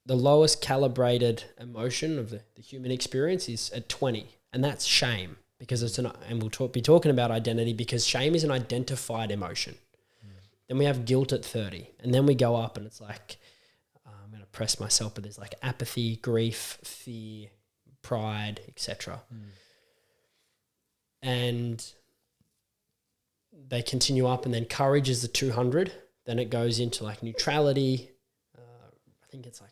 the lowest calibrated emotion of the human experience is at 20, and that's shame, because and we'll be talking about identity, because shame is an identified emotion. Then we have guilt at 30, and then we go up, and it's like, I'm going to press myself, but there's like apathy, grief, fear, pride, etc. and they continue up, and then courage is the 200. Then it goes into like neutrality. I think it's like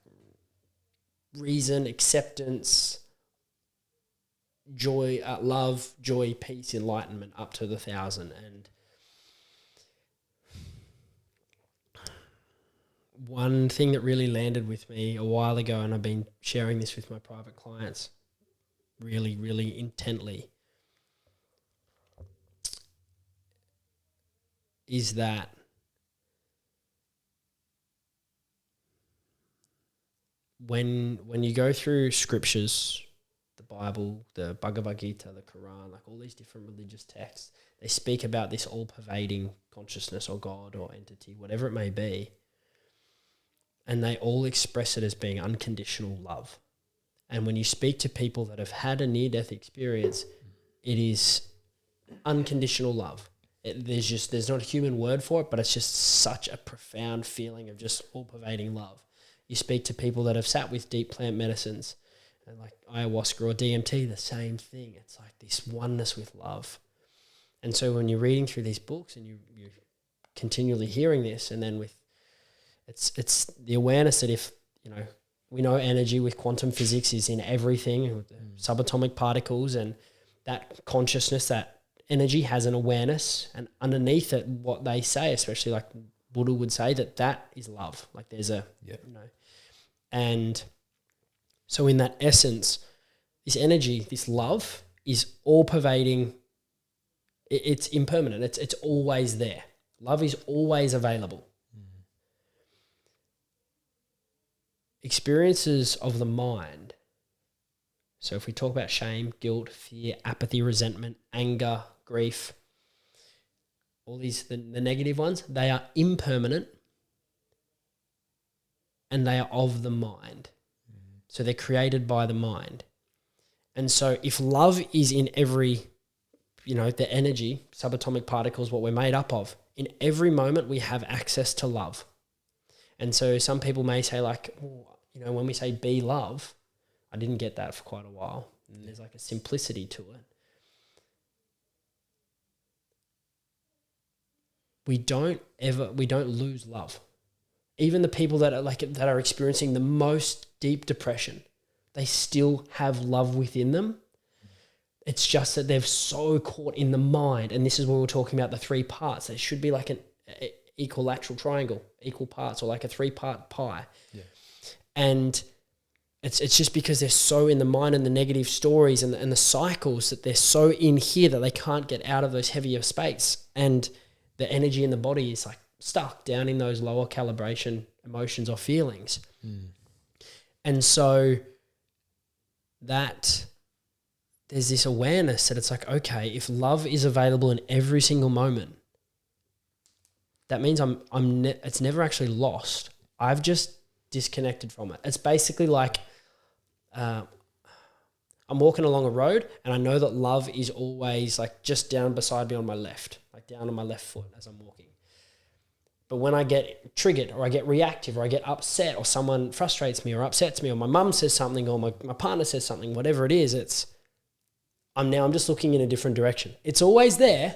reason, acceptance, joy, love, joy, peace, enlightenment, up to the 1,000. And one thing that really landed with me a while ago, and I've been sharing this with my private clients really, really intently, is that when you go through scriptures, the Bible, the Bhagavad Gita, the Quran, like all these different religious texts, they speak about this all-pervading consciousness or God or entity, whatever it may be, and they all express it as being unconditional love. And when you speak to people that have had a near-death experience, it is unconditional love. There's not a human word for it, but it's just such a profound feeling of just all-pervading love. You speak to people that have sat with deep plant medicines, and like ayahuasca or DMT, the same thing. It's like this oneness with love. And so when you're reading through these books and you're continually hearing this, and then with it's the awareness that if, we know energy with quantum physics is in everything, with the subatomic particles, and that consciousness, that energy has an awareness, and underneath it, what they say, especially like Buddha would say, that is love. Like there's a, and so in that essence, this energy, this love is all pervading. It's impermanent. It's always there. Love is always available. Experiences of the mind. So if we talk about shame, guilt, fear, apathy, resentment, anger, grief, all these, the negative ones, they are impermanent and they are of the mind. So they're created by the mind. And so if love is in every, the energy, subatomic particles, what we're made up of, in every moment we have access to love. And so some people may say like, when we say be love, I didn't get that for quite a while. And there's like a simplicity to it. We don't lose love. Even the people that are experiencing the most deep depression, they still have love within them. It's just that they're so caught in the mind. And this is where we're talking about the 3 parts. It should be like an equilateral triangle, equal parts, or like a 3-part pie. Yeah. And it's just because they're so in the mind and the negative stories and the cycles, that they're so in here that they can't get out of those heavier space. And the energy in the body is like stuck down in those lower calibration emotions or feelings. And so that there's this awareness that it's like, okay, if love is available in every single moment, that means it's never actually lost. I've just disconnected from it. It's basically like I'm walking along a road and I know that love is always like just down beside me on my left, like down on my left foot as I'm walking. But when I get triggered or I get reactive or I get upset or someone frustrates me or upsets me or my mum says something or my partner says something, whatever it is, I'm just looking in a different direction. It's always there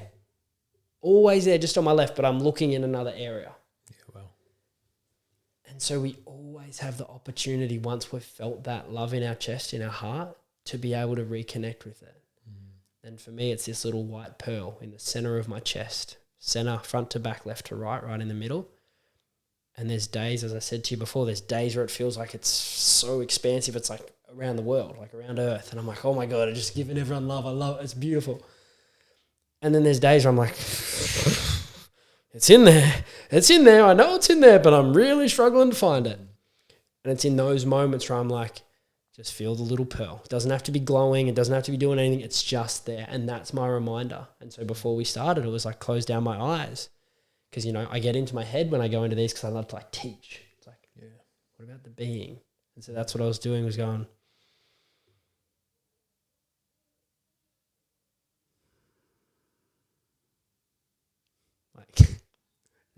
just on my left, but I'm looking in another area. Yeah, well. And so we always have the opportunity, once we've felt that love in our chest, in our heart, to be able to reconnect with it. And for me, it's this little white pearl in the center of my chest. Center, front to back, left to right in the middle. And there's days, as I said to you before, there's days where it feels like it's so expansive. It's like around the world, like around Earth. And I'm like, oh my God, I'm just giving everyone love. I love it. It's beautiful. And then there's days where I'm like, it's in there. It's in there. I know it's in there, but I'm really struggling to find it. And it's in those moments where I'm like, just feel the little pearl. It doesn't have to be glowing. It doesn't have to be doing anything. It's just there. And that's my reminder. And so before we started, it was like close down my eyes. Because, I get into my head when I go into these because I love to like teach. It's like, what about the being? And so that's what I was doing, was going, like,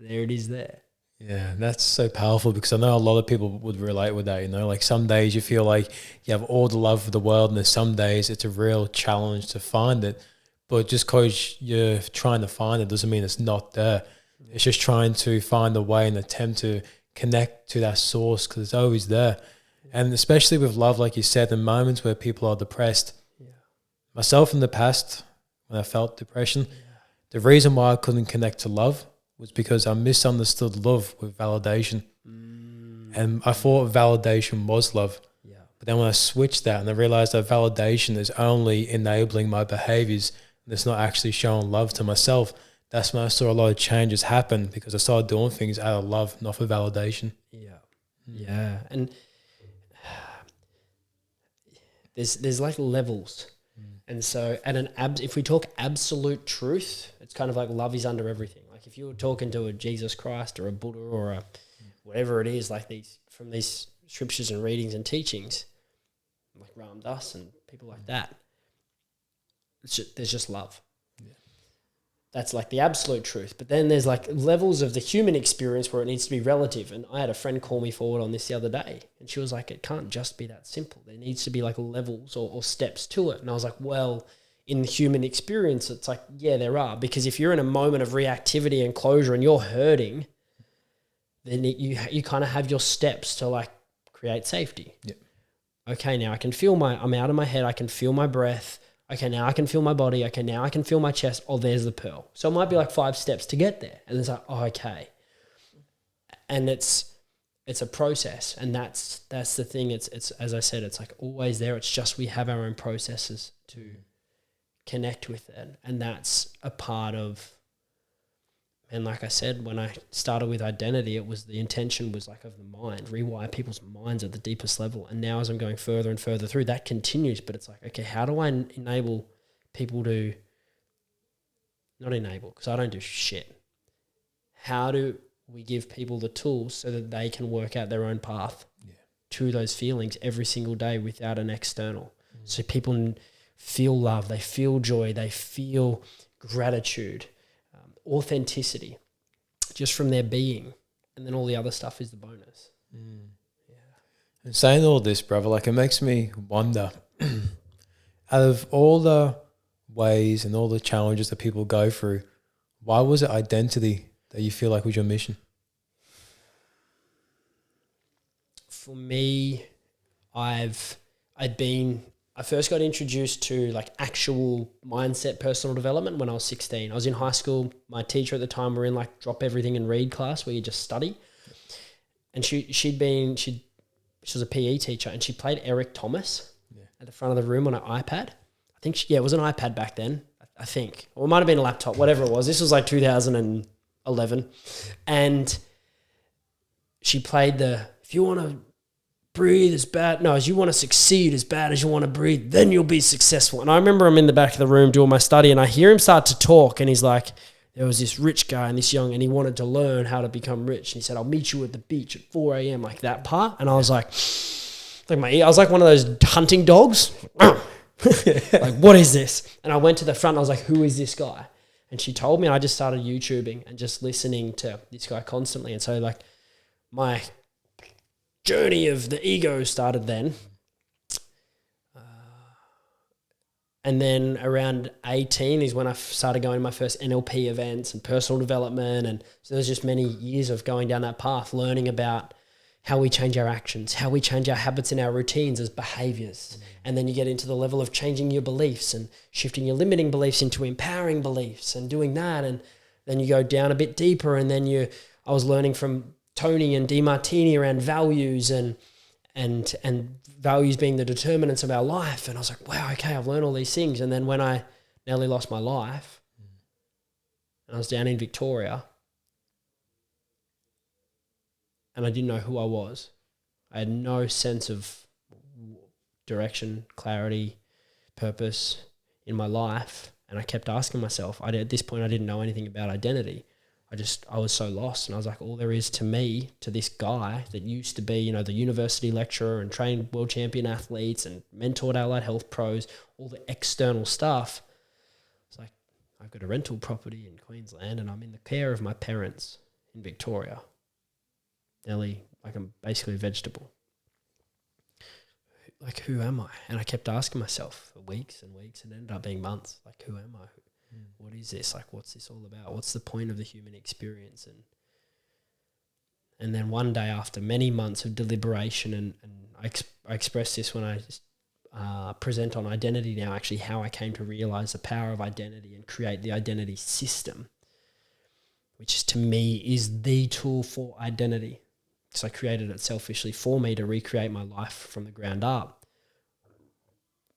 there it is there. Yeah, that's so powerful, because I know a lot of people would relate with that, like some days you feel like you have all the love of the world, and there's some days it's a real challenge to find it. But just because you're trying to find it doesn't mean it's not there. It's just trying to find a way and attempt to connect to that source because it's always there. And especially with love, like you said, in moments where people are depressed. Myself in the past, when I felt depression, the reason why I couldn't connect to love was because I misunderstood love with validation. And I thought validation was love. But then when I switched that and I realized that validation is only enabling my behaviors and it's not actually showing love to myself, that's when I saw a lot of changes happen because I started doing things out of love, not for validation. Yeah. And there's like levels. And so if we talk absolute truth, it's kind of like love is under everything. Like if you were talking to a Jesus Christ or a Buddha or a whatever it is, like from these scriptures and readings and teachings, like Ram Dass and people like that, there's just love. That's like the absolute truth. But then there's like levels of the human experience where it needs to be relative. And I had a friend call me forward on this the other day. And she was like, it can't just be that simple. There needs to be like levels or steps to it. And I was like, well, in the human experience, it's like, yeah, there are. Because if you're in a moment of reactivity and closure and you're hurting, then you kind of have your steps to like create safety. Okay, now I'm out of my head. I can feel my breath. Okay, now I can feel my body. Okay, now I can feel my chest. Oh, there's the pearl. So it might be like 5 steps to get there. And it's like, oh, okay. And it's a process. And that's the thing. It's as I said, it's like always there. It's just we have our own processes to connect with it. And that's a part of, and like I said, when I started with identity, the intention was like of the mind, rewire people's minds at the deepest level. And now as I'm going further and further through, that continues. But it's like, okay, how do I enable people to, not enable, because I don't do shit. How do we give people the tools so that they can work out their own path to those feelings every single day without an external? So people feel love, they feel joy, they feel gratitude, authenticity just from their being, and then all the other stuff is the bonus. And saying all this, brother, like it makes me wonder out of all the ways and all the challenges that people go through, why was it identity that you feel like was your mission? For me, I first got introduced to like actual mindset personal development when I was 16. I was in high school. My teacher at the time were in like drop everything and read class where you just study. And she was a PE teacher and she played Eric Thomas at the front of the room on an iPad. I think it was an iPad back then, I think. Or it might have been a laptop, whatever it was. This was like 2011. And she played if you want to breathe as you want to succeed as bad as you want to breathe, then you'll be successful. And I remember I'm in the back of the room doing my study and I hear him start to talk and he's like, there was this rich guy and this young, and he wanted to learn how to become rich. And he said, I'll meet you at the beach at 4 a.m. like that part. And I was like I was like one of those hunting dogs. Like, what is this? And I went to the front and I was like, who is this guy? And she told me, and I just started YouTubing and just listening to this guy constantly. And so like my journey of the ego started then. And then around 18 is when I started going to my first NLP events and personal development. And so there's just many years of going down that path, learning about how we change our actions, how we change our habits and our routines as behaviors. And then you get into the level of changing your beliefs and shifting your limiting beliefs into empowering beliefs and doing that. And then you go down a bit deeper. And then I was learning from Tony and DeMartini around values and values being the determinants of our life. And I was like, wow, okay, I've learned all these things. And then when I nearly lost my life and I was down in Victoria and I didn't know who I was, I had no sense of direction, clarity, purpose in my life. And I kept asking myself, at this point, I didn't know anything about identity. I was so lost, and I was like, all there is to me, to this guy that used to be, the university lecturer and trained world champion athletes and mentored allied health pros, all the external stuff. It's like, I've got a rental property in Queensland and I'm in the care of my parents in Victoria. Nearly, like I'm basically a vegetable. like, who am I? And I kept asking myself for weeks and weeks, and ended up being months. Like, who am I? What is this? Like, what's this all about? What's the point of the human experience? And then one day, after many months of deliberation, and I express this when I present on identity now, actually, how I came to realize the power of identity and create the identity system, which to me is the tool for identity. So I created it selfishly for me to recreate my life from the ground up.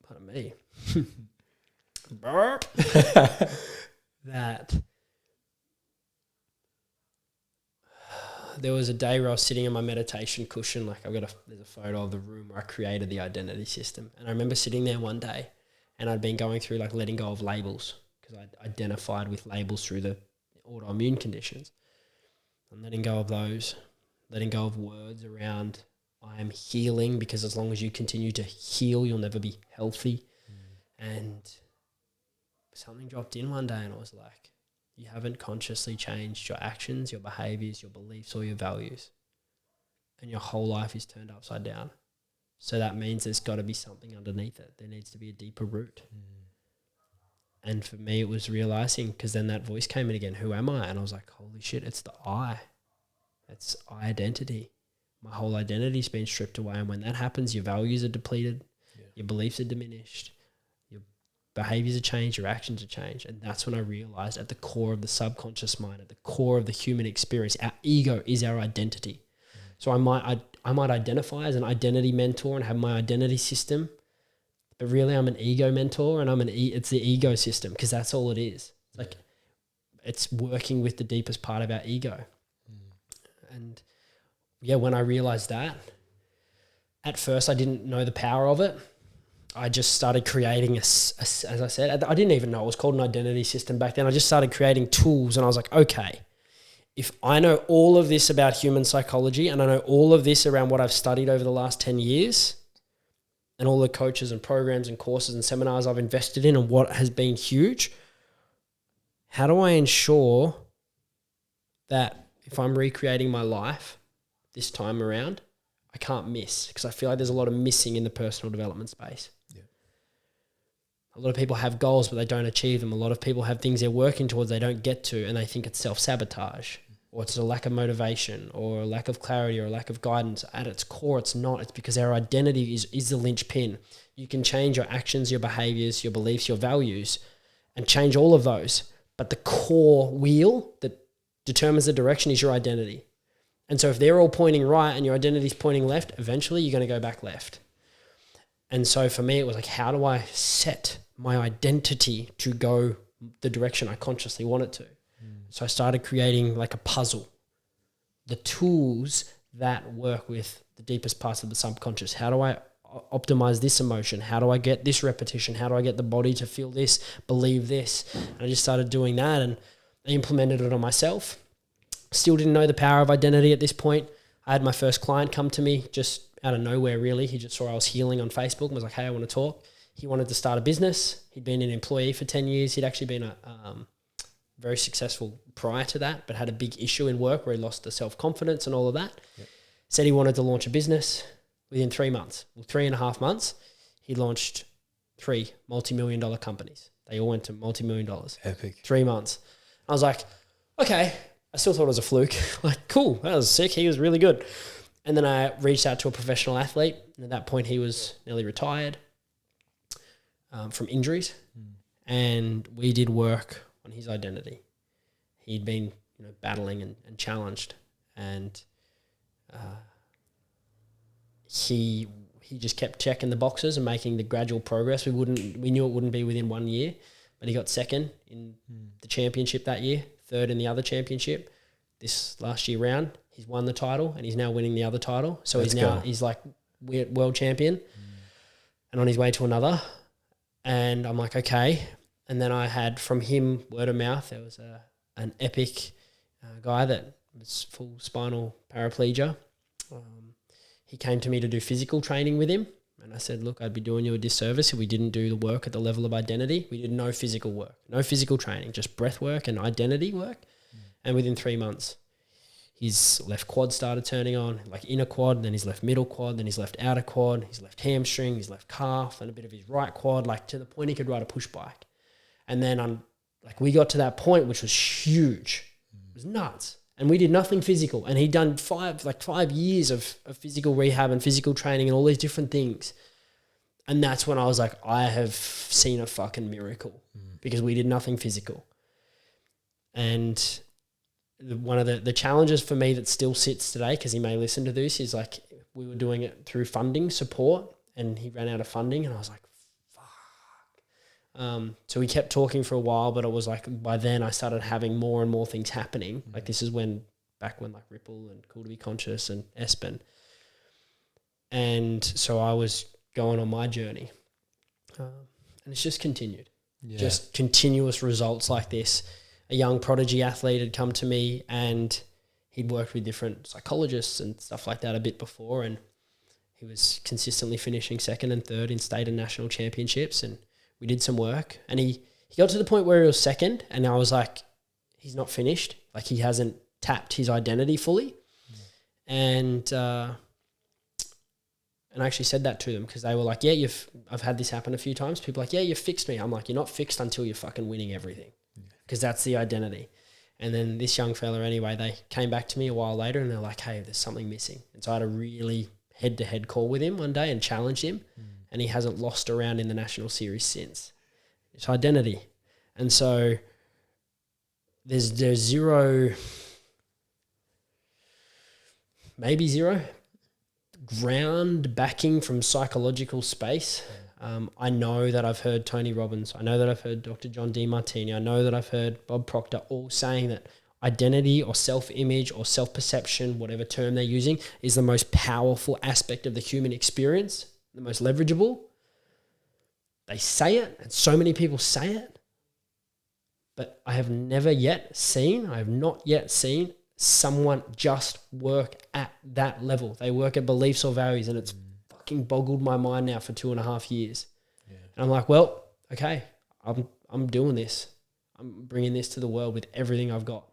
Pardon me. Burp. That there was a day where I was sitting in my meditation cushion, like there's a photo of the room where I created the identity system. And I remember sitting there one day, and I'd been going through like letting go of labels, because I'd identified with labels through the autoimmune conditions. I'm letting go of those, letting go of words around I am healing, because as long as you continue to heal, you'll never be healthy. And something dropped in one day, and it was like, you haven't consciously changed your actions, your behaviors, your beliefs, or your values. And your whole life is turned upside down. So that means there's got to be something underneath it. There needs to be a deeper root. And for me, it was realizing, because then that voice came in again, who am I? And I was like, holy shit, it's the I. It's identity. My whole identity's been stripped away. And when that happens, your values are depleted, your beliefs are diminished, your behaviors are changed, your actions are changed. And that's when I realized, at the core of the subconscious mind, at the core of the human experience, our ego is our identity. So I might identify as an identity mentor and have my identity system, but really I'm an ego mentor, and it's the ego system, because that's all it is. It's like, it's working with the deepest part of our ego. And yeah, when I realized that, at first I didn't know the power of it. I just started creating as I said, I didn't even know it was called an identity system back then. I just started creating tools, and I was like, okay, if I know all of this about human psychology, and I know all of this around what I've studied over the last 10 years, and all the coaches and programs and courses and seminars I've invested in, and what has been huge, how do I ensure that if I'm recreating my life this time around, I can't miss? Because I feel like there's a lot of missing in the personal development space. Yeah. A lot of people have goals, but they don't achieve them. A lot of people have things they're working towards they don't get to, and they think it's self-sabotage, or it's a lack of motivation, or a lack of clarity, or a lack of guidance. At its core, it's not. It's because our identity is the linchpin. You can change your actions, your behaviors, your beliefs, your values, and change all of those. But the core wheel that determines the direction is your identity. And so if they're all pointing right and your identity is pointing left, eventually you're going to go back left. And so for me, it was like, how do I set my identity to go the direction I consciously want it to? So I started creating like a puzzle, the tools that work with the deepest parts of the subconscious. How do I optimize this emotion? How do I get this repetition? How do I get the body to feel this, believe this? And I just started doing that, and I implemented it on myself. Still didn't know the power of identity at this point. I had my first client come to me just out of nowhere, really. He just saw I was healing on Facebook and was like, hey, I want to talk. He wanted to start a business. He'd been an employee for 10 years. He'd actually been very successful prior to that, but had a big issue in work where he lost the self-confidence and all of that. Yep. Said he wanted to launch a business within 3 months. Well, 3.5 months, he launched 3 multi-million-dollar companies. They all went to multi-million dollars. Epic. 3 months. I was like, okay. I still thought it was a fluke. Like, cool, that was sick. He was really good. And then I reached out to a professional athlete. And at that point, he was nearly retired from injuries. And we did work on his identity. He'd been battling and challenged. And he just kept checking the boxes and making the gradual progress. We knew it wouldn't be within 1 year, but he got second in the championship that year, third in the other championship. This last year round, he's won the title, and he's now winning the other title. So he's like world champion and on his way to another. And I'm like, okay. And then I had from him word of mouth, there was an epic guy that was full spinal paraplegia. He came to me to do physical training with him. And I said, look, I'd be doing you a disservice if we didn't do the work at the level of identity. We did no physical work, no physical training, just breath work and identity work. And within 3 months, his left quad started turning on, like inner quad, then his left middle quad, then his left outer quad, his left hamstring, his left calf, and a bit of his right quad, like to the point he could ride a push bike. And then we got to that point, which was huge. It was nuts. And we did nothing physical. And he'd done 5 years of physical rehab and physical training and all these different things. And that's when I was like, I have seen a fucking miracle because we did nothing physical. And one of the challenges for me that still sits today, because he may listen to this, is like we were doing it through funding support and he ran out of funding and I was like, fuck. So we kept talking for a while, but it was like by then I started having more and more things happening. Like this is back when like Ripple and Cool to Be Conscious and Espen. And so I was going on my journey. And it's just continued. Yeah. Just continuous results like this. A young prodigy athlete had come to me and he'd worked with different psychologists and stuff like that a bit before, and he was consistently finishing second and third in state and national championships, and we did some work and he got to the point where he was second and I was like, he's not finished. Like he hasn't tapped his identity fully. And I actually said that to them because they were like, yeah, I've had this happen a few times. People are like, yeah, you fixed me. I'm like, you're not fixed until you're fucking winning everything. Because that's the identity. And then this young fella, anyway, they came back to me a while later and they're like, hey, there's something missing. And so I had a really head-to-head call with him one day and challenged him, and he hasn't lost a round in the national series since. It's identity. And so there's zero, maybe zero, ground backing from psychological space. I know that I've heard Tony Robbins. I know that I've heard Dr. John Demartini. I know that I've heard Bob Proctor all saying that identity or self-image or self-perception, whatever term they're using, is the most powerful aspect of the human experience, the most leverageable. They say it, and so many people say it, but I have not yet seen someone just work at that level. They work at beliefs or values, and it's fucking boggled my mind now for 2.5 years. Yeah. And I'm like, well, okay, I'm doing this. I'm bringing this to the world with everything I've got.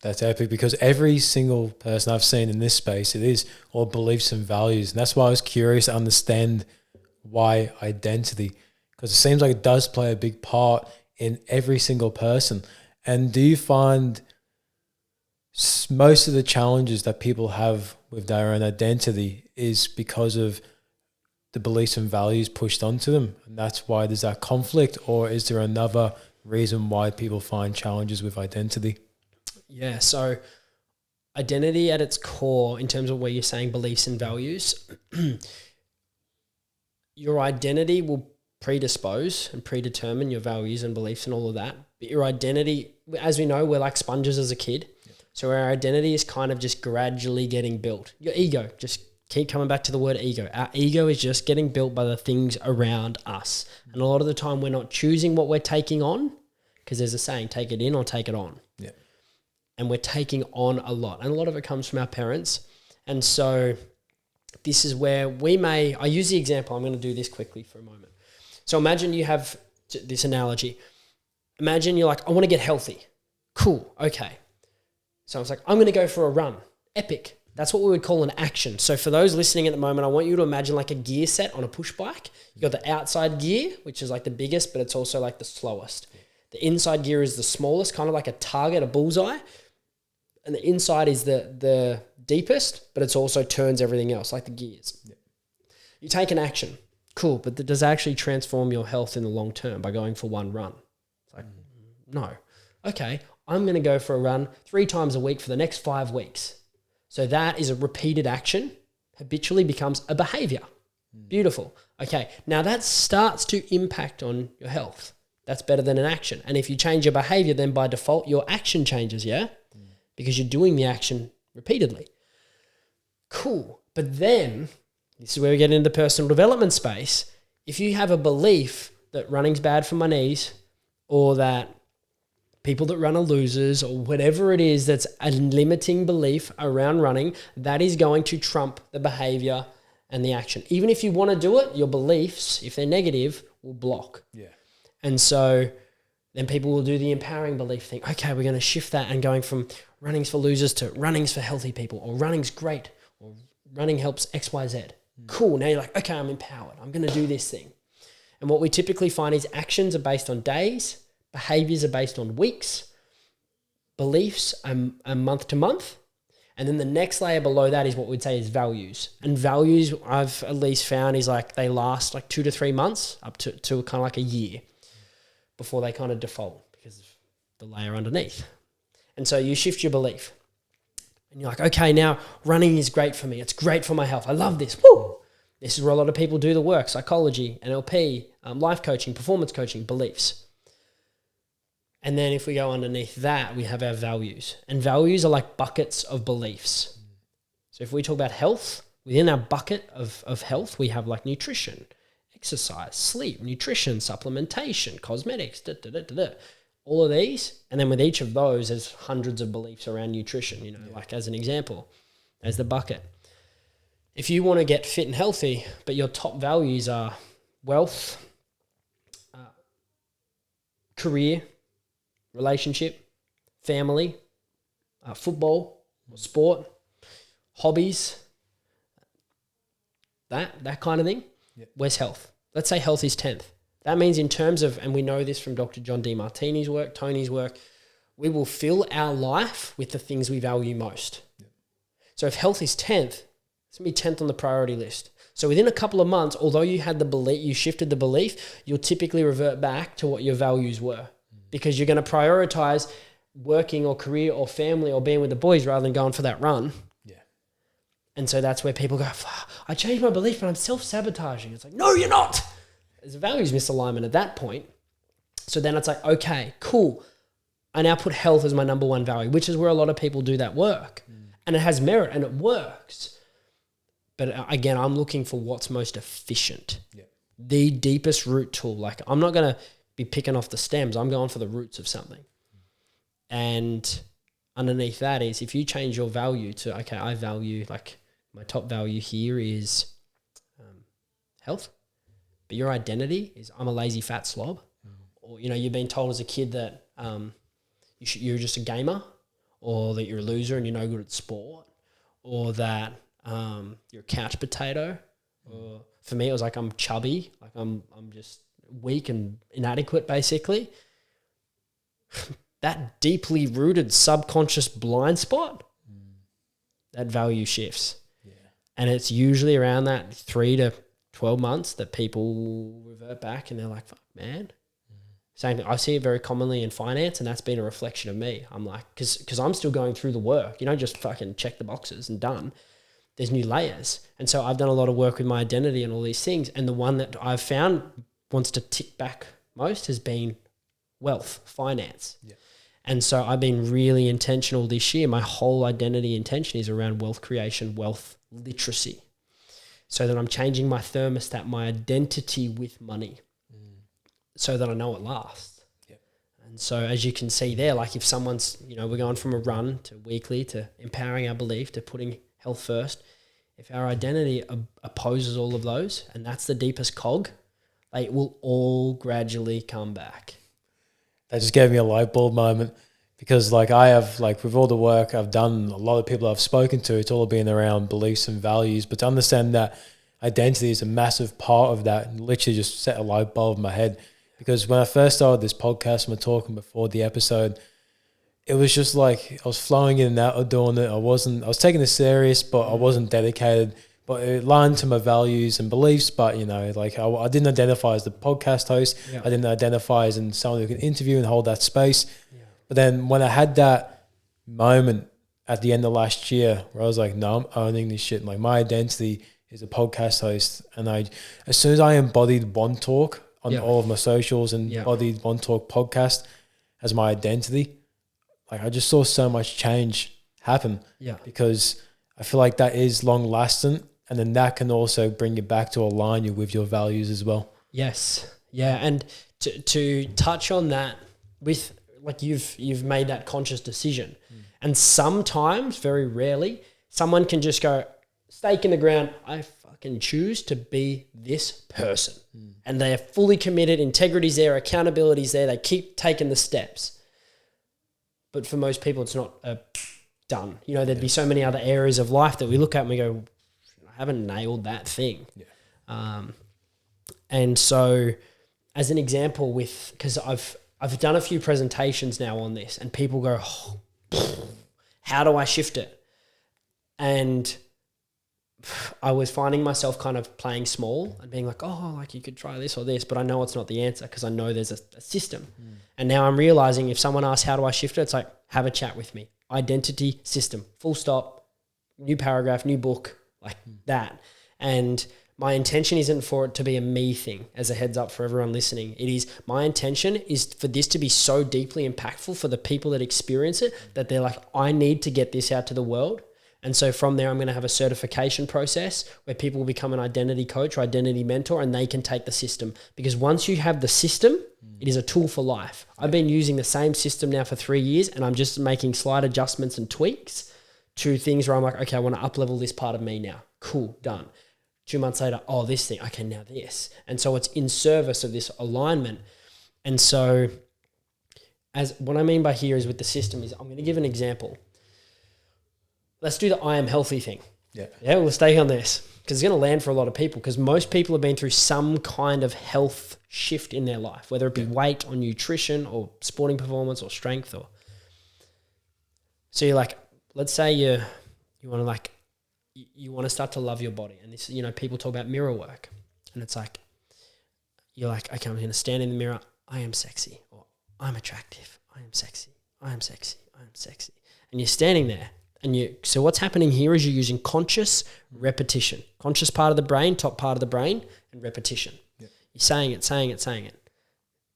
That's epic, because every single person I've seen in this space, it is all beliefs and values. And that's why I was curious to understand why identity, because it seems like it does play a big part in every single person. And do you find most of the challenges that people have with their own identity is because of the beliefs and values pushed onto them, and that's why there's that conflict? Or is there another reason why people find challenges with identity? Yeah, so identity at its core, in terms of where you're saying beliefs and values, your identity will predispose and predetermine your values and beliefs and all of that. But your identity, as we know, we're like sponges as a kid. So our identity is kind of just gradually getting built. Your ego, just keep coming back to the word ego. Our ego is just getting built by the things around us. And a lot of the time we're not choosing what we're taking on, because there's a saying, take it in or take it on. Yeah. And we're taking on a lot. And a lot of it comes from our parents. And so this is where I use the example, I'm going to do this quickly for a moment. So imagine you have this analogy. Imagine you're like, I want to get healthy. Cool, okay. So I was like, I'm going to go for a run. Epic. That's what we would call an action. So for those listening at the moment, I want you to imagine like a gear set on a push bike. You got the outside gear, which is like the biggest, but it's also like the slowest. The inside gear is the smallest, kind of like a target, a bullseye. And the inside is the deepest, but it also turns everything else, like the gears. Yeah. You take an action. Cool, but does it actually transform your health in the long term by going for one run? It's like, no. Okay, I'm going to go for a run 3 times a week for the next 5 weeks. So that is a repeated action, habitually becomes a behavior. Beautiful. Okay, now that starts to impact on your health. That's better than an action. And if you change your behavior, then by default, your action changes, yeah? Because you're doing the action repeatedly. Cool. But then, this is where we get into the personal development space. If you have a belief that running's bad for my knees, or that people that run are losers, or whatever it is that's a limiting belief around running, that is going to trump the behavior and the action. Even if you want to do it, your beliefs, if they're negative, will block. Yeah. And so then people will do the empowering belief thing. Okay, we're going to shift that and going from running's for losers to running's for healthy people, or running's great, or running helps XYZ. Cool. Now you're like, okay, I'm empowered. I'm going to do this thing. And what we typically find is actions are based on days, behaviors are based on weeks, beliefs are month to month. And then the next layer below that is what we'd say is values. And values I've at least found is like they last like 2 to 3 months up to kind of like a year before they kind of default because of the layer underneath. And so you shift your belief. And you're like, okay, now running is great for me. It's great for my health. I love this. Woo! This is where a lot of people do the work: psychology, NLP, life coaching, performance coaching, beliefs. And then if we go underneath that, we have our values. And values are like buckets of beliefs. So if we talk about health, within our bucket of health, we have like nutrition, exercise, sleep, nutrition, supplementation, cosmetics, all of these. And then with each of those, there's hundreds of beliefs around nutrition, you know, like as an example, there's the bucket. If you want to get fit and healthy, but your top values are wealth, career, relationship, family, football, or sport, hobbies, that kind of thing, where's health? Let's say health is 10th. That means in terms of, and we know this from Dr. John DeMartini's work, Tony's work, we will fill our life with the things we value most. Yep. So if health is 10th, it's going to be 10th on the priority list. So within a couple of months, although you had the belief, you shifted the belief, you'll typically revert back to what your values were because you're going to prioritize working or career or family or being with the boys rather than going for that run. Yeah. And so that's where people go, I changed my belief, but I'm self-sabotaging. It's like, no, you're not. There's a values misalignment at that point. So then it's like, okay, cool. I now put health as my number one value, which is where a lot of people do that work. And it has merit and it works. But again, I'm looking for what's most efficient. Yeah. The deepest root tool. Like I'm not going to be picking off the stems. I'm going for the roots of something. And underneath that is if you change your value to, okay, I value, like my top value here is health. But your identity is I'm a lazy fat slob. Or, you know, you've been told as a kid that you're just a gamer, or that you're a loser and you're no good at sport, or that you're a couch potato. Or for me, it was like I'm chubby, like I'm just weak and inadequate, basically. That deeply rooted subconscious blind spot, that value shifts. Yeah. And it's usually around that 3 to 12 months that people revert back and they're like, fuck, man. Same thing. I see it very commonly in finance, and that's been a reflection of me. I'm like, because I'm still going through the work. You don't just fucking check the boxes and done. There's new layers. And so I've done a lot of work with my identity and all these things. And the one that I've found wants to tick back most has been wealth, finance. Yeah. And so I've been really intentional this year. My whole identity intention is around wealth creation, wealth literacy. So that I'm changing my thermostat, my identity with money, so that I know it lasts. Yep. And so as you can see there, like if someone's, you know, we're going from a run to weekly to empowering our belief to putting health first. If our identity opposes all of those, and that's the deepest cog, they will all gradually come back. That just gave me a light bulb moment, because like I have, like with all the work I've done, a lot of people I've spoken to, it's all been around beliefs and values, but to understand that identity is a massive part of that, and literally just set a light bulb in my head. Because when I first started this podcast and we're talking before the episode, it was just like I was flowing in and out of doing it. I was taking it serious, but I wasn't dedicated. But it aligned to my values and beliefs. But, you know, like I didn't identify as the podcast host. Yeah. I didn't identify as in someone who can interview and hold that space. Yeah. But then when I had that moment at the end of last year where I was like, no, I'm owning this shit. Like my identity is a podcast host. And as soon as I embodied OneTalk on all of my socials and embodied OneTalk podcast as my identity, like I just saw so much change happen. Yeah. Because I feel like that is long lasting. And then that can also bring you back to align you with your values as well. Yes. Yeah. And to touch on that with, like you've made that conscious decision. And sometimes, very rarely, someone can just go, stake in the ground, I fucking choose to be this person. And they are fully committed, integrity's there, accountability's there, they keep taking the steps. but for most people, it's not done. You know, there'd be so many other areas of life that we look at and we go, I haven't nailed that thing. Yeah. And so as an example because I've done a few presentations now on this and people go, how do I shift it? And I was finding myself kind of playing small and being like, oh, like you could try this or this, but I know it's not the answer because I know there's a system. And now I'm realizing if someone asks, how do I shift it? It's like, have a chat with me. Identity, system, full stop, new paragraph, new book, like that. And my intention isn't for it to be a me thing, as a heads up for everyone listening. It is, my intention is for this to be so deeply impactful for the people that experience it that they're like, I need to get this out to the world. And so from there, I'm going to have a certification process where people will become an identity coach or identity mentor and they can take the system. Because once you have the system, it is a tool for life. I've been using the same system now for 3 years and I'm just making slight adjustments and tweaks to things where I'm like, okay, I want to up-level this part of me now. Cool, done. 2 months later, oh, this thing, okay, now this. And so it's in service of this alignment. And so as what I mean by here is with the system is I'm going to give an example. Let's do the I am healthy thing. Yeah, we'll stay on this because it's going to land for a lot of people because most people have been through some kind of health shift in their life, whether it be weight or nutrition or sporting performance or strength or. So you're like, let's say you want to like, you want to start to love your body. And this, you know, people talk about mirror work and it's like, you're like, okay, I'm going to stand in the mirror. I am sexy or I'm attractive. I am sexy. I am sexy. I am sexy. And you're standing there. So what's happening here is you're using conscious repetition, conscious part of the brain, top part of the brain, and repetition. Yep. You're saying it.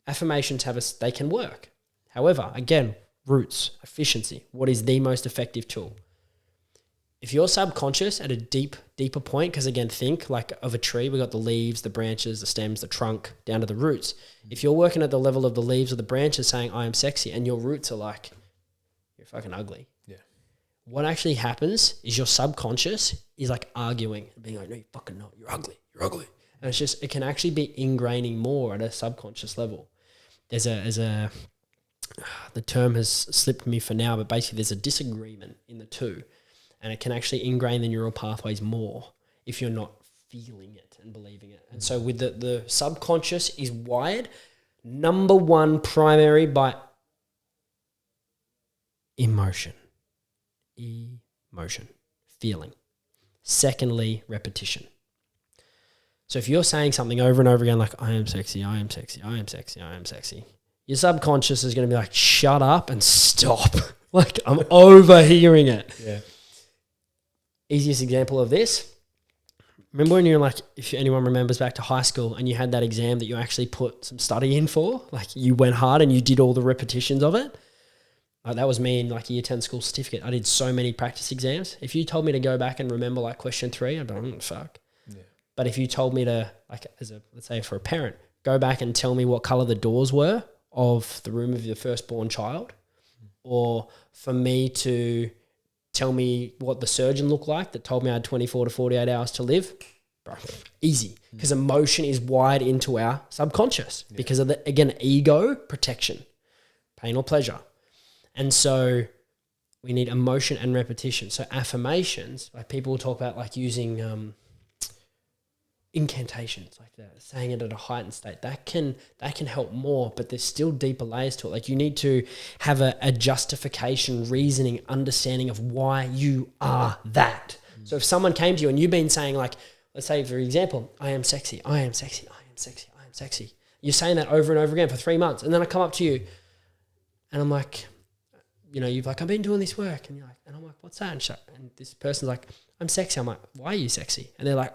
Affirmations they can work. However, again, roots, efficiency. What is the most effective tool? If you're subconscious at a deeper point, because again, think like of a tree, we got the leaves, the branches, the stems, the trunk, down to the roots. If you're working at the level of the leaves or the branches saying, I am sexy, and your roots are like, you're fucking ugly. What actually happens is your subconscious is like arguing and being like, no, you fucking not. You're ugly. And it's just, it can actually be ingraining more at a subconscious level. The term has slipped me for now, but basically there's a disagreement in the two and it can actually ingrain the neural pathways more if you're not feeling it and believing it. And so with the subconscious is wired, number one primary by emotion, feeling. Secondly, repetition. So if you're saying something over and over again, like, I am sexy, I am sexy, I am sexy, I am sexy, your subconscious is going to be like, shut up and stop. Like, I'm overhearing it. Yeah. Easiest example of this. Remember when you're like, if anyone remembers back to high school and you had that exam that you actually put some study in for, like you went hard and you did all the repetitions of it? That was me in like a year 10 school certificate. I did so many practice exams. If you told me to go back and remember like question 3, I'd be like, fuck. Yeah. But if you told me to, like, let's say for a parent, go back and tell me what color the doors were of the room of your firstborn child, or for me to tell me what the surgeon looked like that told me I had 24 to 48 hours to live, bro, easy. Because emotion is wired into our subconscious because of the, again, ego, protection, pain or pleasure. And so we need emotion and repetition. So affirmations, like people will talk about like using incantations like that, saying it at a heightened state. That can help more, but there's still deeper layers to it. Like you need to have a justification, reasoning, understanding of why you are that. So if someone came to you and you've been saying like, let's say for example, I am sexy, I am sexy, I am sexy, I am sexy. You're saying that over and over again for 3 months. And then I come up to you and I'm like, you know, you've like, I've been doing this work. And you're like, and I'm like, what's that? And this person's like, I'm sexy. I'm like, why are you sexy? And they're like,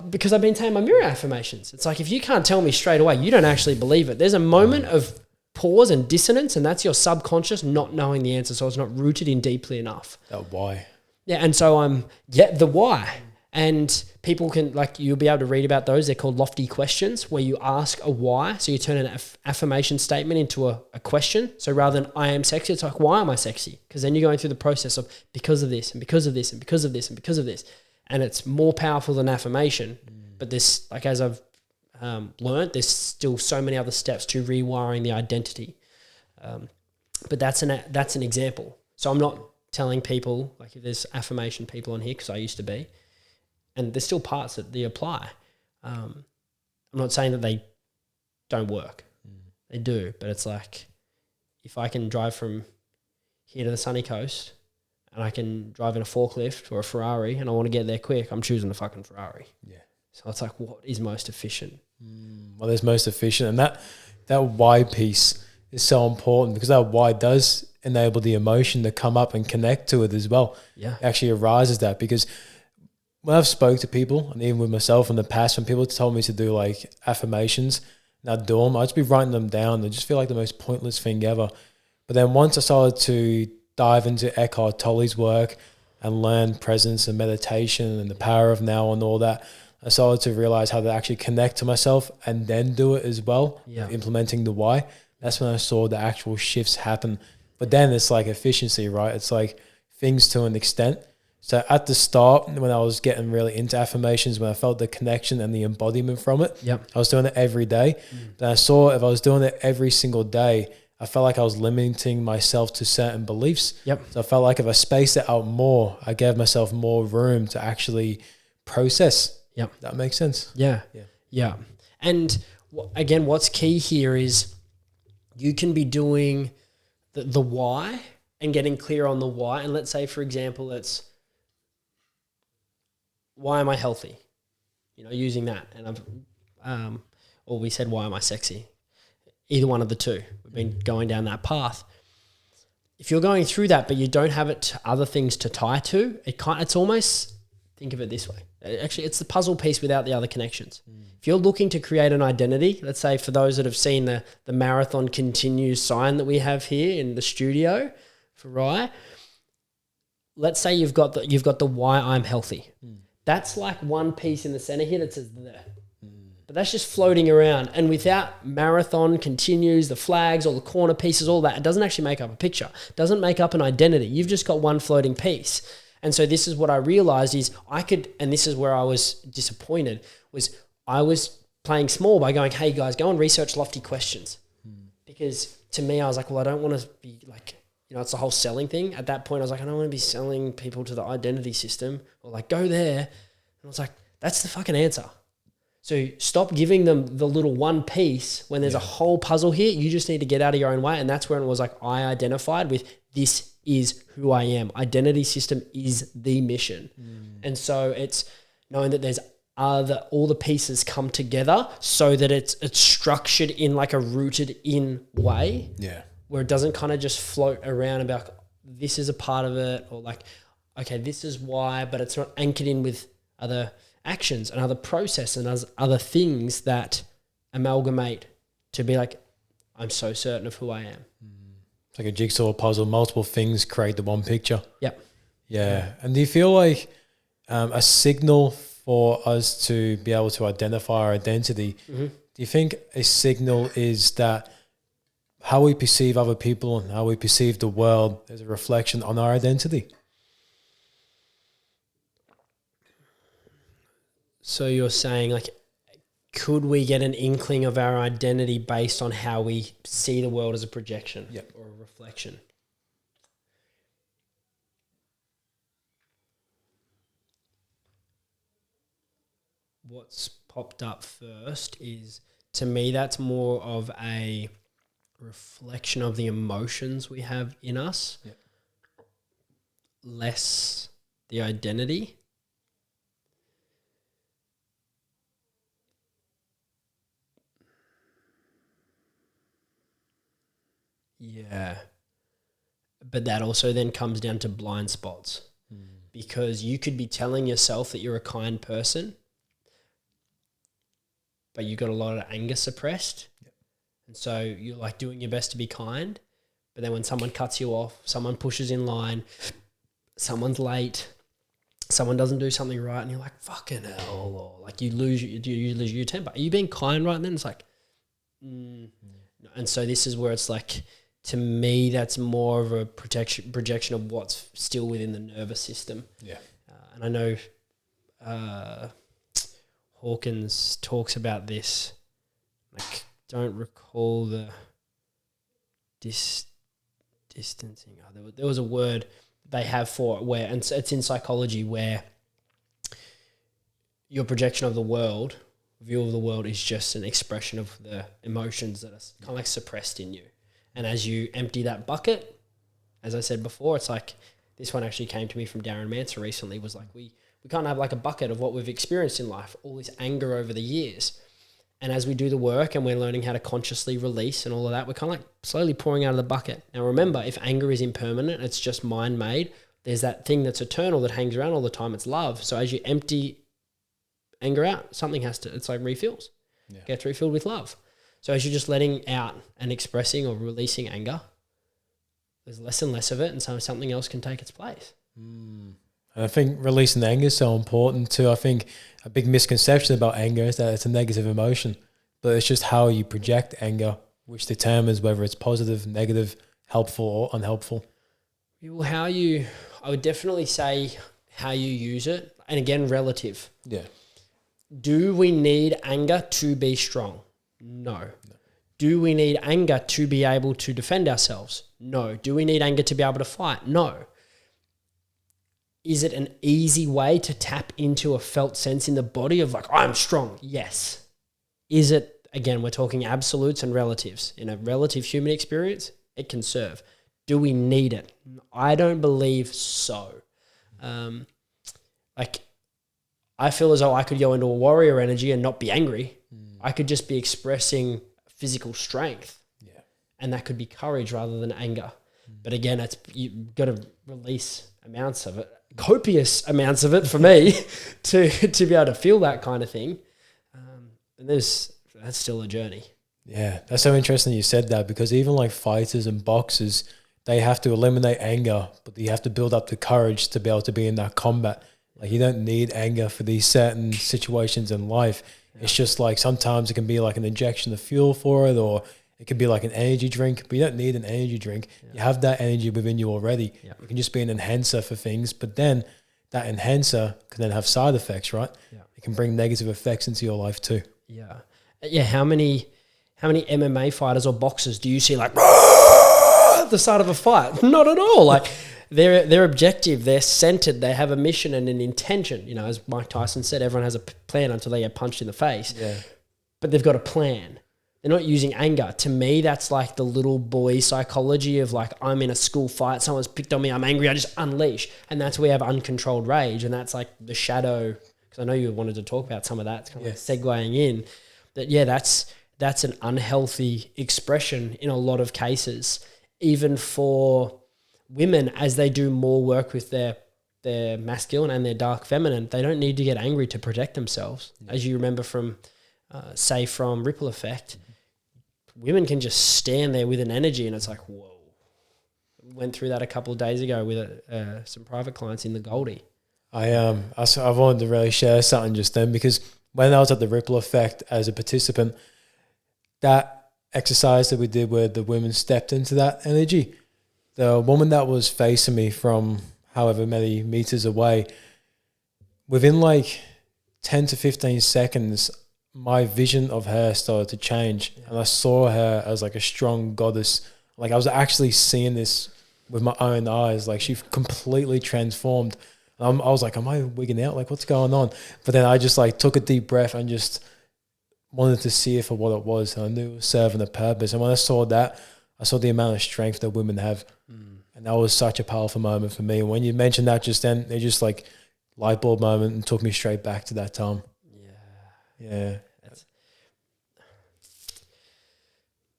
because I've been saying my mirror affirmations. It's like, if you can't tell me straight away, you don't actually believe it. There's a moment of pause and dissonance, and that's your subconscious not knowing the answer. So it's not rooted in deeply enough. That why. Yeah. And so the why. And people can, like, you'll be able to read about those. They're called lofty questions, where you ask a why. So you turn an affirmation statement into a question. So rather than I am sexy, it's like, why am I sexy? Because then you're going through the process of because of this and because of this and because of this and because of this. And it's more powerful than affirmation. But this, like as I've learned, there's still so many other steps to rewiring the identity. But that's an example. So I'm not telling people, like if there's affirmation people on here, because I used to be, and there's still parts that they apply. I'm not saying that they don't work. They do, but it's like if I can drive from here to the sunny coast and I can drive in a forklift or a Ferrari and I want to get there quick, I'm choosing a fucking Ferrari. Yeah. So it's like, what is most efficient? Well, there's most efficient, and that why piece is so important because that why does enable the emotion to come up and connect to it as well. Yeah. It actually arises that because when I've spoke to people and even with myself in the past, when people told me to do like affirmations and I'd do them, I'd just be writing them down. They just feel like the most pointless thing ever. But then once I started to dive into Eckhart Tolle's work and learn presence and meditation and the power of now and all that, I started to realize how to actually connect to myself and then do it as well, implementing the why. That's when I saw the actual shifts happen. But then it's like efficiency, right? It's like things to an extent. So at the start, when I was getting really into affirmations, when I felt the connection and the embodiment from it, I was doing it every day. Then I saw if I was doing it every single day, I felt like I was limiting myself to certain beliefs. So I felt like if I spaced it out more, I gave myself more room to actually process. That makes sense. Yeah. And again, what's key here is you can be doing the why and getting clear on the why. And let's say, for example, it's why am I healthy? You know, using that. And or we said, why am I sexy? Either one of the two. We've been going down that path. If you're going through that, but you don't have it to other things to tie to, it's almost, think of it this way. Actually, it's the puzzle piece without the other connections. If you're looking to create an identity, let's say for those that have seen the marathon continues sign that we have here in the studio for Rye, let's say you've got the why I'm healthy. That's like one piece in the center here that says there. But that's just floating around. And without marathon continues, the flags, all the corner pieces, all that, it doesn't actually make up a picture. It doesn't make up an identity. You've just got one floating piece. And so this is what I realized is and this is where I was disappointed, was I was playing small by going, hey guys, go and research lofty questions. Because to me, I was like, well, I don't want to be like, you know, it's the whole selling thing. At that point, I was like, I don't want to be selling people to the identity system or like go there. And I was like, that's the fucking answer. So stop giving them the little one piece when there's a whole puzzle here. You just need to get out of your own way. And that's when it was like, I identified with this is who I am. Identity system is the mission. And so it's knowing that there's all the pieces come together so that it's structured in like a rooted in way. Where it doesn't kind of just float around about this is a part of it or like, okay, this is why, but it's not anchored in with other actions and other process and other things that amalgamate to be like, I'm so certain of who I am. It's like a jigsaw puzzle. Multiple things create the one picture. Yeah. And do you feel like a signal for us to be able to identify our identity, do you think a signal is that how we perceive other people and how we perceive the world is a reflection on our identity? So you're saying like, could we get an inkling of our identity based on how we see the world as a projection or a reflection? What's popped up first is, to me, that's more of a reflection of the emotions we have in us, less the identity. Yeah. But that also then comes down to blind spots, because you could be telling yourself that you're a kind person, but you got a lot of anger suppressed. And so you're like doing your best to be kind. But then when someone cuts you off, someone pushes in line, someone's late, someone doesn't do something right, and you're like, fucking hell, or like you lose your temper. Are you being kind right then? It's like, And so this is where it's like, to me, that's more of a projection of what's still within the nervous system. And I know Hawkins talks about this. I don't recall the distancing. There was a word they have for it where, and it's in psychology, where your projection of the world, view of the world, is just an expression of the emotions that are kind of like suppressed in you. And as you empty that bucket, as I said before, it's like, this one actually came to me from Darren Manser recently, was like, we can't have like a bucket of what we've experienced in life, all this anger over the years. And as we do the work and we're learning how to consciously release and all of that, we're kind of like slowly pouring out of the bucket. Now remember, if anger is impermanent, it's just mind-made, there's that thing that's eternal that hangs around all the time, it's love. So as you empty anger out, something has to, it's like refills. Yeah. Gets refilled with love. So as you're just letting out and expressing or releasing anger, there's less and less of it, and so something else can take its place. And I think releasing anger is so important too. I think a big misconception about anger is that it's a negative emotion, but it's just how you project anger, which determines whether it's positive, negative, helpful or unhelpful. Well, I would definitely say how you use it, and again, relative. Yeah. Do we need anger to be strong? No. Do we need anger to be able to defend ourselves? No. Do we need anger to be able to fight? No. Is it an easy way to tap into a felt sense in the body of like, I'm strong? Yes. Is it, again, we're talking absolutes and relatives. In a relative human experience, it can serve. Do we need it? I don't believe so. I feel as though I could go into a warrior energy and not be angry. I could just be expressing physical strength. Yeah. And that could be courage rather than anger. But again, you've got to release amounts of it, copious amounts of it for me to be able to feel that kind of thing. And that's still a journey. Yeah, that's so interesting you said that, because even like fighters and boxers, they have to eliminate anger, but you have to build up the courage to be able to be in that combat. Like you don't need anger for these certain situations in life. Yeah. It's just like sometimes it can be like an injection of fuel for it, or it could be like an energy drink, but you don't need an energy drink. Yeah. You have that energy within you already. Yeah. It can just be an enhancer for things, but then that enhancer can then have side effects, right? Yeah. It can bring negative effects into your life too. Yeah. Yeah. How many MMA fighters or boxers do you see like at the start of a fight? Not at all. Like they're objective, they're centered, they have a mission and an intention. You know, as Mike Tyson said, everyone has a plan until they get punched in the face. Yeah. But they've got a plan. They're not using anger. To me, that's like the little boy psychology of like, I'm in a school fight, someone's picked on me, I'm angry, I just unleash. And that's where we have uncontrolled rage. And that's like the shadow, because I know you wanted to talk about some of that. It's kind of like segueing in. That, yeah, that's an unhealthy expression in a lot of cases, even for women as they do more work with their masculine and their dark feminine. They don't need to get angry to protect themselves. Yeah. As you remember from, from Ripple Effect, women can just stand there with an energy and it's like, whoa. Went through that a couple of days ago with some private clients in the Goldie. I wanted to really share something just then, because when I was at the Ripple Effect as a participant, that exercise that we did where the women stepped into that energy, the woman that was facing me from however many meters away, within like 10 to 15 seconds, my vision of her started to change. Yeah. And I saw her as like a strong goddess. Like I was actually seeing this with my own eyes. Like she completely transformed. I was like, am I wigging out? Like what's going on? But then I just like took a deep breath and just wanted to see it for what it was. And I knew it was serving a purpose. And when I saw that, I saw the amount of strength that women have. And that was such a powerful moment for me. And when you mentioned that just then, it just like light bulb moment and took me straight back to that time. Yeah.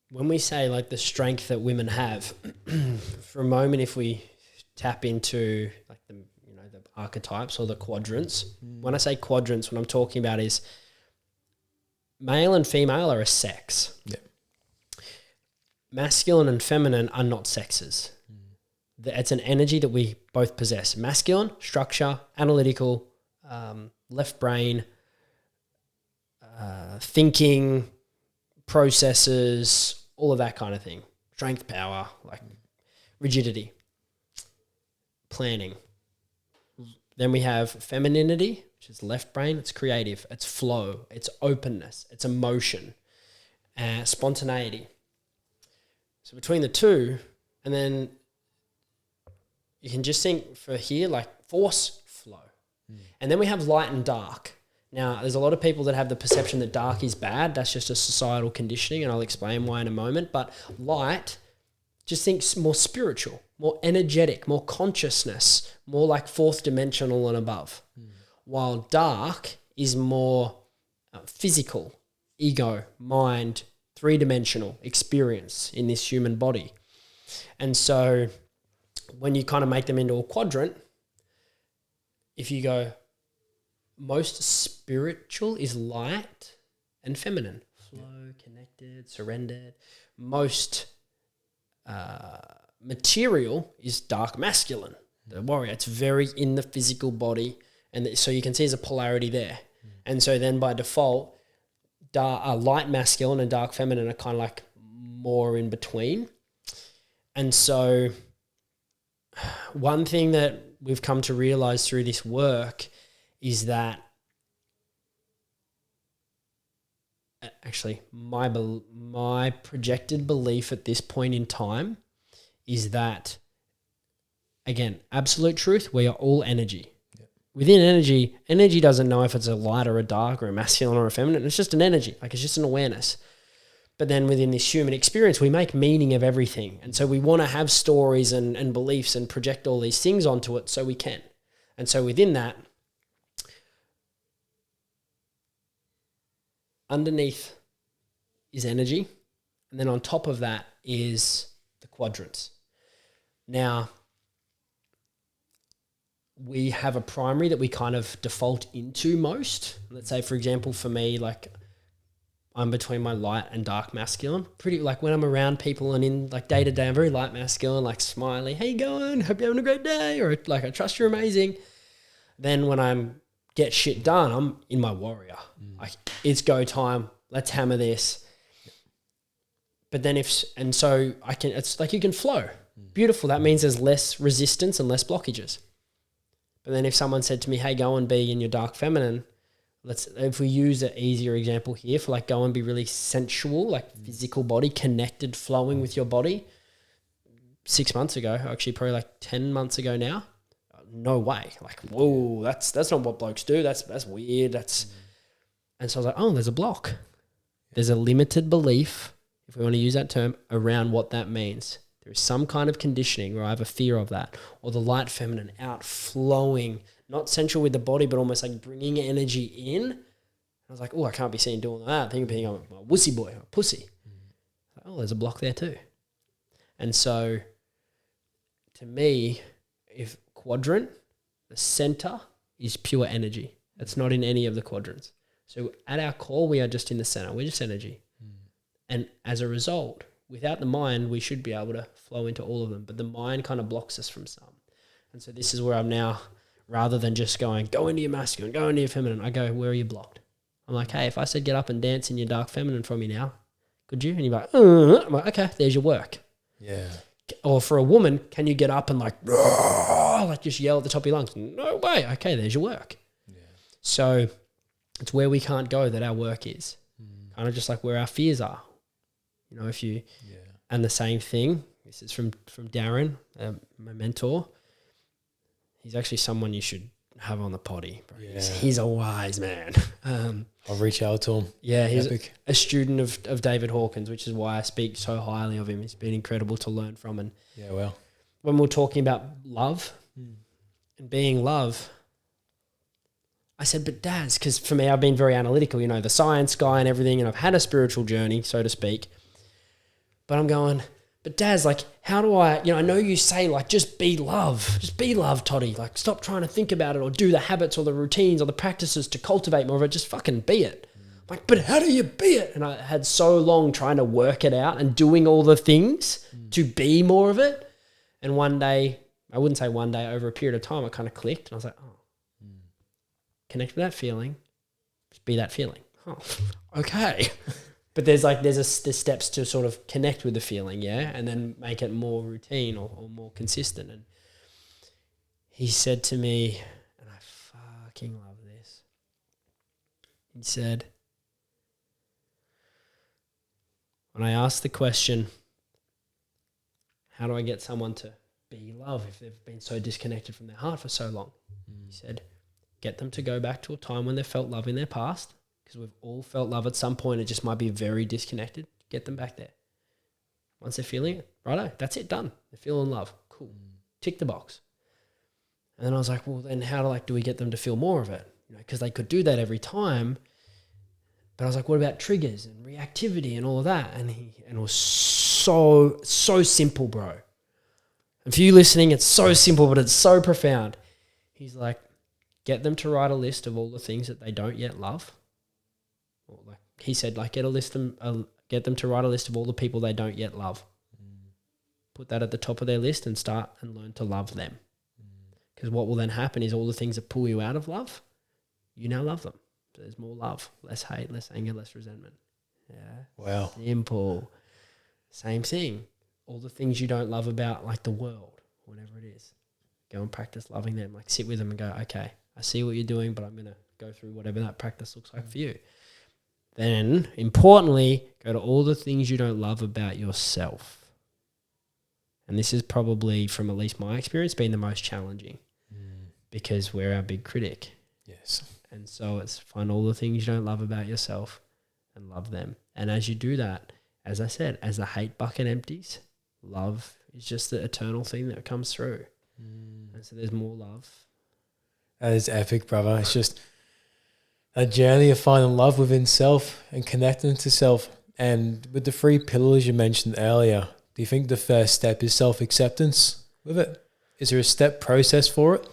When we say like the strength that women have, for a moment, if we tap into like the archetypes or the quadrants, when I say quadrants, what I'm talking about is male and female are a sex. Yeah. Masculine and feminine are not sexes. It's an energy that we both possess. Masculine, structure, analytical, left brain, thinking, processes, all of that kind of thing. Strength, power, like rigidity, planning. Then we have femininity, which is left brain. It's creative. It's flow. It's openness. It's emotion. Spontaneity. So between the two, and then you can just think for here, like force, flow. And then we have light and dark. Now, there's a lot of people that have the perception that dark is bad. That's just a societal conditioning, and I'll explain why in a moment. But light, just think more spiritual, more energetic, more consciousness, more like fourth dimensional and above. While dark is more physical, ego, mind, three-dimensional experience in this human body. And so when you kind of make them into a quadrant, if you go, most spiritual is light and feminine, flow, connected, surrendered. Most material is dark masculine, the warrior. It's very in the physical body, and so you can see there's a polarity there. And so then by default, light masculine and dark feminine are kind of like more in between. And so one thing that we've come to realize through this work is that actually my projected belief at this point in time is that, again, absolute truth, we are all energy. Yep. Within energy doesn't know if it's a light or a dark or a masculine or a feminine. It's just an energy, like it's just an awareness. But then within this human experience, we make meaning of everything. And so we want to have stories and beliefs and project all these things onto it so we can. And so within that, underneath is energy. And then on top of that is the quadrants. Now, we have a primary that we kind of default into most. Let's say, for example, for me, like I'm between my light and dark masculine. Pretty like when I'm around people and in like day to day, I'm very light masculine, like smiley, hey, going? Hope you're having a great day. Or like, I trust you're amazing. Then when I'm get shit done, I'm in my warrior. Like it's go time. Let's hammer this. But then so I can, it's like you can flow. Beautiful. That means there's less resistance and less blockages. But then if someone said to me, hey, go and be in your dark feminine, if we use an easier example here for like go and be really sensual, like physical body, connected, flowing with your body. 6 months ago, actually probably like 10 months ago now, no way. Like, whoa, that's not what blokes do. That's weird. And so I was like, oh, there's a block. There's a limited belief, if we want to use that term, around what that means. There is some kind of conditioning where I have a fear of that, or the light feminine outflowing, not sensual with the body, but almost like bringing energy in. I was like, oh, I can't be seen doing that. I think of being a wussy boy, a pussy. Oh, there's a block there too. And so to me, if quadrant, the center is pure energy. It's not in any of the quadrants. So at our core, we are just in the center. We're just energy. And as a result, without the mind, we should be able to flow into all of them. But the mind kind of blocks us from some. And so this is where I'm now, rather than just going, go into your masculine, go into your feminine, I go, where are you blocked? I'm like, hey, if I said get up and dance in your dark feminine for me now, could you? And you're like, I'm like, okay, there's your work. Yeah. Or for a woman, can you get up and like just yell at the top of your lungs? No way. Okay, there's your work. Yeah. So it's where we can't go that our work is. Kind of just like where our fears are. You know, and the same thing, this is from Darren, my mentor. He's actually someone you should have on the potty. Yeah. He's a wise man. I'll reach out to him. Yeah, he's a student of David Hawkins, which is why I speak so highly of him. He's been incredible to learn from. And when we're talking about love and being love, I said, but Daz, because for me, I've been very analytical, you know, the science guy and everything, and I've had a spiritual journey, so to speak. But I'm going, but Daz, like, how do I know you say, like, just be love, Toddy. Like, stop trying to think about it or do the habits or the routines or the practices to cultivate more of it. Just fucking be it. I'm like, but how do you be it? And I had so long trying to work it out and doing all the things to be more of it. And one day, I wouldn't say one day, over a period of time, it kind of clicked. And I was like, oh, connect with that feeling, just be that feeling. Oh, okay. But there's steps to sort of connect with the feeling, yeah, and then make it more routine or more consistent. And he said to me, and I fucking love this, he said, when I asked the question, how do I get someone to be love if they've been so disconnected from their heart for so long? He said, get them to go back to a time when they felt love in their past, because we've all felt love at some point. It just might be very disconnected. Get them back there. Once they're feeling it, righto, that's it, done. They're feeling love. Cool. Tick the box. And then I was like, well, then how do we get them to feel more of it? Because they could do that every time. But I was like, what about triggers and reactivity and all of that? And it was so simple, bro. And for you listening, it's so simple, but it's so profound. He's like, get them to write a list of all the things that they don't yet love. Or like he said, like get them to write a list of all the people they don't yet love. Put that at the top of their list and start and learn to love them. Because what will then happen is all the things that pull you out of love, you now love them. So there's more love, less hate, less anger, less resentment. Yeah. Wow. Simple. Same thing. All the things you don't love about like the world, whatever it is, go and practice loving them. Like sit with them and go, okay, I see what you're doing, but I'm going to go through whatever that practice looks like for you. Then, importantly, go to all the things you don't love about yourself. And this is probably, from at least my experience, been the most challenging because we're our big critic. Yes. And so it's find all the things you don't love about yourself and love them. And as you do that, as I said, as the hate bucket empties, love is just the eternal thing that comes through. And so there's more love. That is epic, brother. It's just a journey of finding love within self and connecting to self. And with the 3 pillars you mentioned earlier, do you think the first step is self-acceptance with it? Is there a step process for it?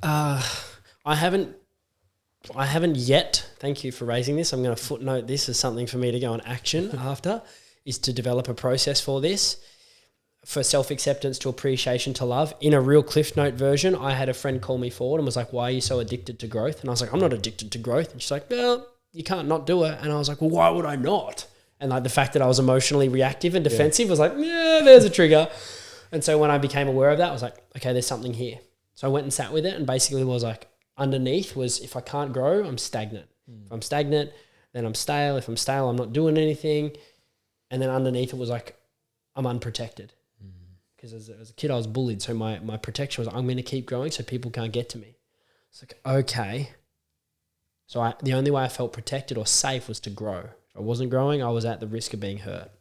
I haven't yet. Thank you for raising this. I'm going to footnote this as something for me to go on action after, is to develop a process for this, for self-acceptance to appreciation to love. In a real Cliff Note version, I had a friend call me forward and was like, why are you so addicted to growth? And I was like, I'm not addicted to growth. And she's like, well, you can't not do it. And I was like, well, why would I not? And like the fact that I was emotionally reactive and defensive was like, yeah, there's a trigger. And so when I became aware of that, I was like, okay, there's something here. So I went and sat with it and basically was like, underneath was if I can't grow, I'm stagnant. If I'm stagnant, then I'm stale. If I'm stale, I'm not doing anything. And then underneath it was like, I'm unprotected. Because as a kid, I was bullied. So my protection was, I'm going to keep growing so people can't get to me. It's like, okay. So the only way I felt protected or safe was to grow. If I wasn't growing, I was at the risk of being hurt.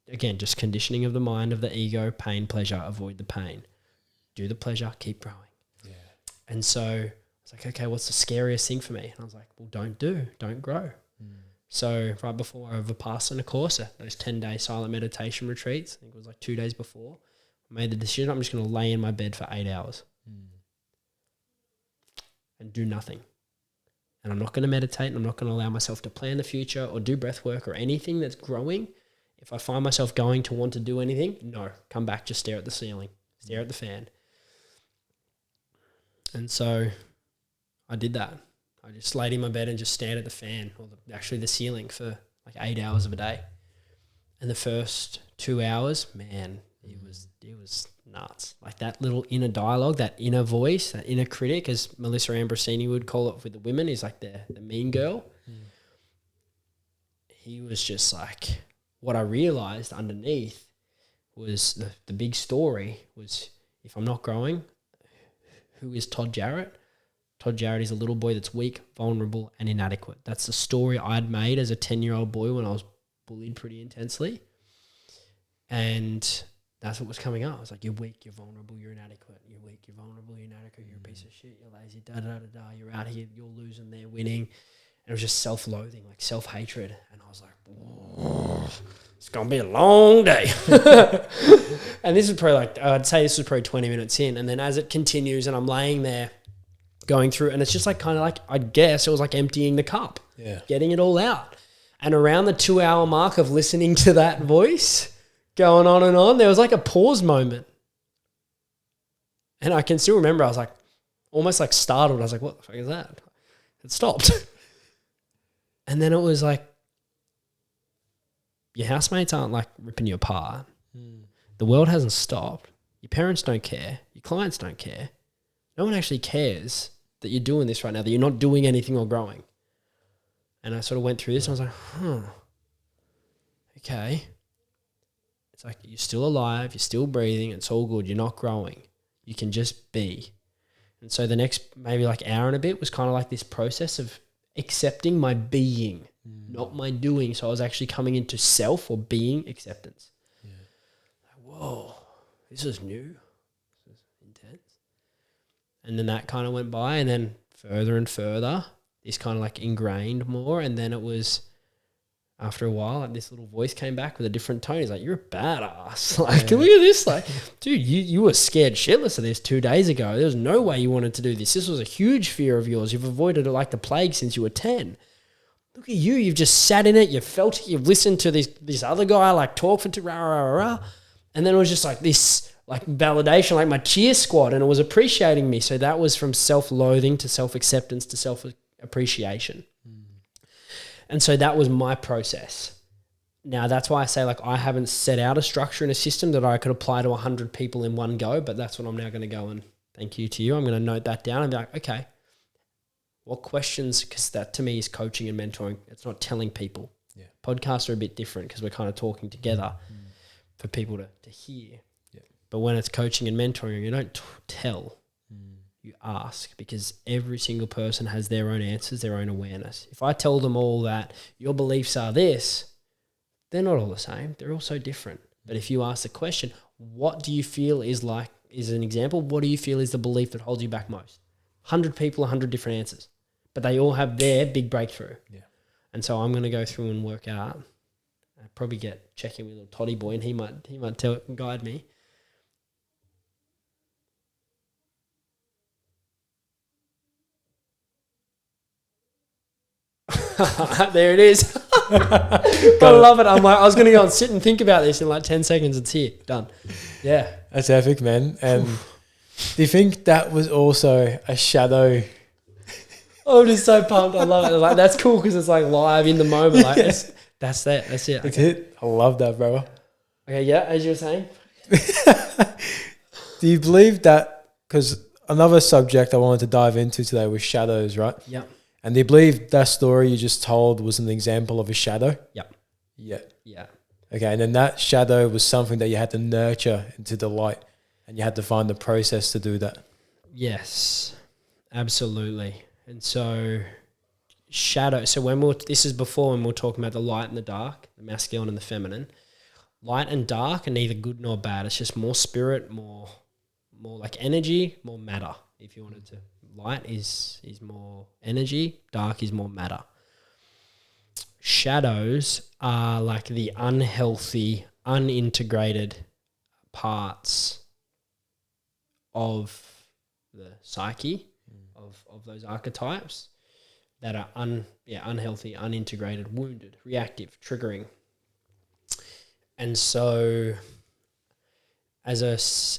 Again, just conditioning of the mind, of the ego, pain, pleasure, avoid the pain. Do the pleasure, keep growing. Yeah. And so I was like, okay, what's the scariest thing for me? And I was like, well, don't grow. So right before I overpassed on a course, those 10-day silent meditation retreats, I think it was like 2 days before, I made the decision I'm just going to lay in my bed for 8 hours and do nothing. And I'm not going to meditate, and I'm not going to allow myself to plan the future or do breath work or anything that's growing. If I find myself going to want to do anything, no, come back, just stare at the ceiling, stare at the fan. And so I did that. I just laid in my bed and just stared at the fan, or actually the ceiling, for like 8 hours of a day. And the first 2 hours, man, it was nuts. Like that little inner dialogue, that inner voice, that inner critic, as Melissa Ambrosini would call it with the women, is like the mean girl. He was just like, what I realized underneath was the big story was, if I'm not growing, who is Todd Jarratt? Todd Jarratt is a little boy that's weak, vulnerable, and inadequate. That's the story I'd made as a 10-year-old boy when I was bullied pretty intensely. And that's what was coming up. I was like, you're weak, you're vulnerable, you're inadequate. You're weak, you're vulnerable, you're inadequate, you're a piece of shit, you're lazy, da-da-da-da, you're out here, you're losing, they're winning. And it was just self-loathing, like self-hatred. And I was like, whoa, it's going to be a long day. And this was probably like, I'd say this was probably 20 minutes in. And then as it continues and I'm laying there, going through, and it's just like kind of like, I guess it was like emptying the cup, getting it all out. And around the 2 hour mark of listening to that voice going on and on, there was like a pause moment. And I can still remember, I was like almost like startled. I was like, what the fuck is that? It stopped. And then it was like, your housemates aren't like ripping you apart. The world hasn't stopped. Your parents don't care. Your clients don't care. No one actually cares that you're doing this right now, that you're not doing anything or growing. And I sort of went through this and I was like, okay. It's like, you're still alive, you're still breathing, it's all good, you're not growing. You can just be. And so the next maybe like hour and a bit was kind of like this process of accepting my being, not my doing. So I was actually coming into self or being acceptance. Yeah. Like, whoa, this is new. This is intense. And then that kind of went by, and then further and further, this kind of like ingrained more. And then it was, after a while, like this little voice came back with a different tone. He's like, you're a badass. Like, look at this. Like, dude, you were scared shitless of this 2 days ago. There was no way you wanted to do this. This was a huge fear of yours. You've avoided it like the plague since you were 10. Look at you. You've just sat in it. You felt it. You've listened to this other guy like talk for rah, rah, rah, rah. And then it was just like this like validation, like my cheer squad, and it was appreciating me. So that was from self-loathing to self-acceptance to self-appreciation. And so that was my process. Now, that's why I say, like, I haven't set out a structure and a system that I could apply to 100 people in one go, but that's what I'm now going to go and thank you to you. I'm going to note that down and be like, okay, what questions, because that to me is coaching and mentoring. It's not telling people. Yeah. Podcasts are a bit different because we're kind of talking together for people to hear. Yeah. But when it's coaching and mentoring, you don't tell. You ask, because every single person has their own answers, their own awareness. If I tell them all that your beliefs are this, they're not all the same. They're all so different. But if you ask the question, what do you feel is an example, what do you feel is the belief that holds you back most? 100 people, 100 different answers, but they all have their big breakthrough. Yeah. And so I'm going to go through and work out. I'll probably check in with little Toddy boy, and he might guide me. There it is. I love it. I'm like, I was going to go and sit and think about this in like 10 seconds. It's here. Done. Yeah. That's epic, man. And do you think that was also a shadow? I'm just so pumped. I love it. Like, that's cool because it's like live in the moment. Like, that's that. That's it. That's it. I love that, bro. Okay, yeah, as you were saying. Do you believe that? Because another subject I wanted to dive into today was shadows, right? Yeah. And do you believe that story you just told was an example of a shadow? Yep. Yeah. Yeah. Okay, and then that shadow was something that you had to nurture into the light, and you had to find the process to do that. Yes, absolutely. And so shadow, so this is before when we're talking about the light and the dark, the masculine and the feminine. Light and dark are neither good nor bad. It's just more spirit, more like energy, more matter, if you wanted to. Light is more energy, dark is more matter. Shadows are like the unhealthy, unintegrated parts of the psyche, of those archetypes that are unhealthy, unintegrated, wounded, reactive, triggering. And so as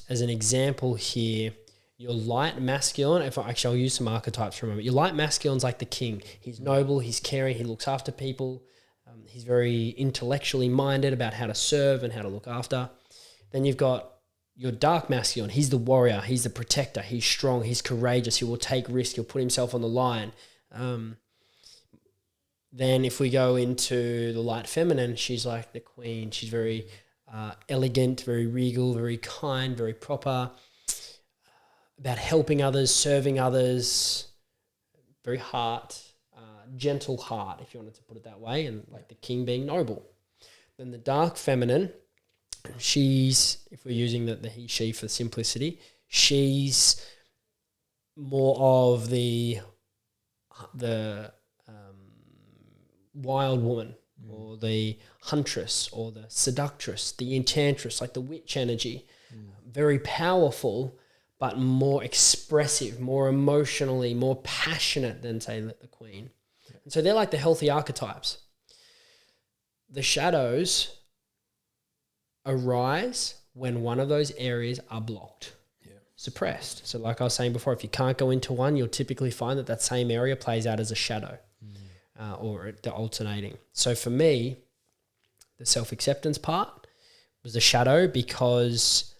an example here, your light masculine, I'll use some archetypes for a moment. Your light masculine's like the king. He's noble, he's caring, he looks after people. He's very intellectually minded about how to serve and how to look after. Then you've got your dark masculine. He's the warrior, he's the protector, he's strong, he's courageous, he will take risks, he'll put himself on the line. Then if we go into the light feminine, she's like the queen. She's very elegant, very regal, very kind, very proper, about helping others, serving others, very gentle heart, if you wanted to put it that way, and like the king being noble. Then the dark feminine, she's, if we're using the he, she for simplicity, she's more of the wild woman, or the huntress, or the seductress, the enchantress, like the witch energy. Very powerful, but more expressive, more emotionally, more passionate than, say, the queen. And so they're like the healthy archetypes. The shadows arise when one of those areas are blocked, suppressed. So like I was saying before, if you can't go into one, you'll typically find that same area plays out as a shadow. Or the alternating. So for me, the self-acceptance part was the shadow, because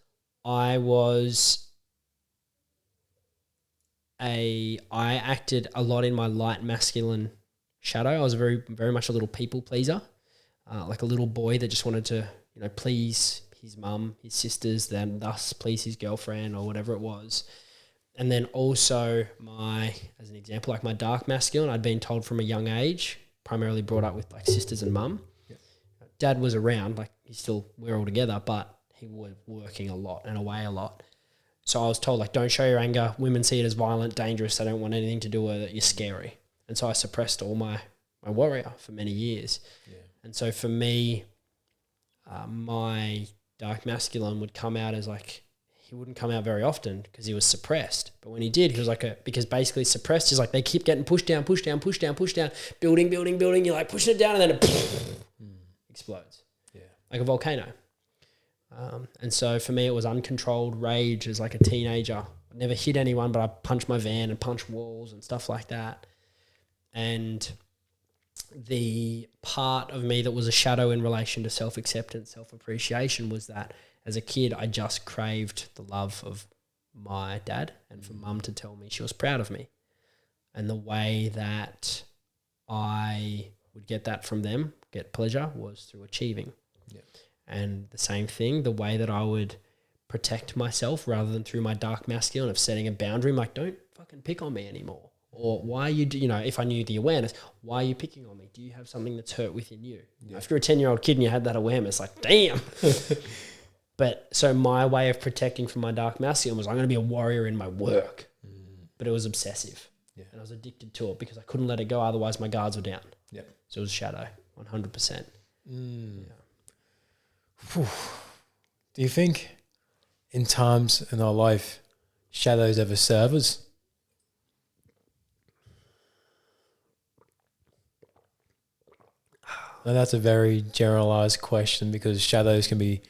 I acted a lot in my light masculine shadow. I was very, very much a little people pleaser, like a little boy that just wanted to, please his mum, his sisters, then thus please his girlfriend or whatever it was. And then also as an example, like my dark masculine, I'd been told from a young age, primarily brought up with like sisters and mum. Yep. Dad was around, like we're all together, but he was working a lot and away a lot. So I was told, like, don't show your anger. Women see it as violent, dangerous. They don't want anything to do with it. You're scary. And so I suppressed all my warrior for many years. Yeah. And so for me, my dark masculine would come out as like, he wouldn't come out very often because he was suppressed. But when he did, he was like because basically suppressed is like they keep getting pushed down, building. You're like pushing it down and then it explodes. Yeah. Like a volcano. And so for me, it was uncontrolled rage as like a teenager. I never hit anyone, but I punched my van and punched walls and stuff like that. And the part of me that was a shadow in relation to self-acceptance, self-appreciation was that as a kid, I just craved the love of my dad and for mum to tell me she was proud of me. And the way that I would get that from them, get pleasure, was through achieving. Yeah. And the same thing, the way that I would protect myself rather than through my dark masculine of setting a boundary, I'm like, don't fucking pick on me anymore. Or why are you, if I knew the awareness, why are you picking on me? Do you have something that's hurt within you? Yeah. If you're a 10-year-old kid and you had that awareness, like, damn. But so my way of protecting from my dark masculine was I'm going to be a warrior in my work. But it was obsessive. Yeah. And I was addicted to it because I couldn't let it go. Otherwise, my guards were down. Yeah. So it was shadow, 100%. Yeah. Do you think in times in our life, shadows ever serve us? Now that's a very generalized question because shadows can be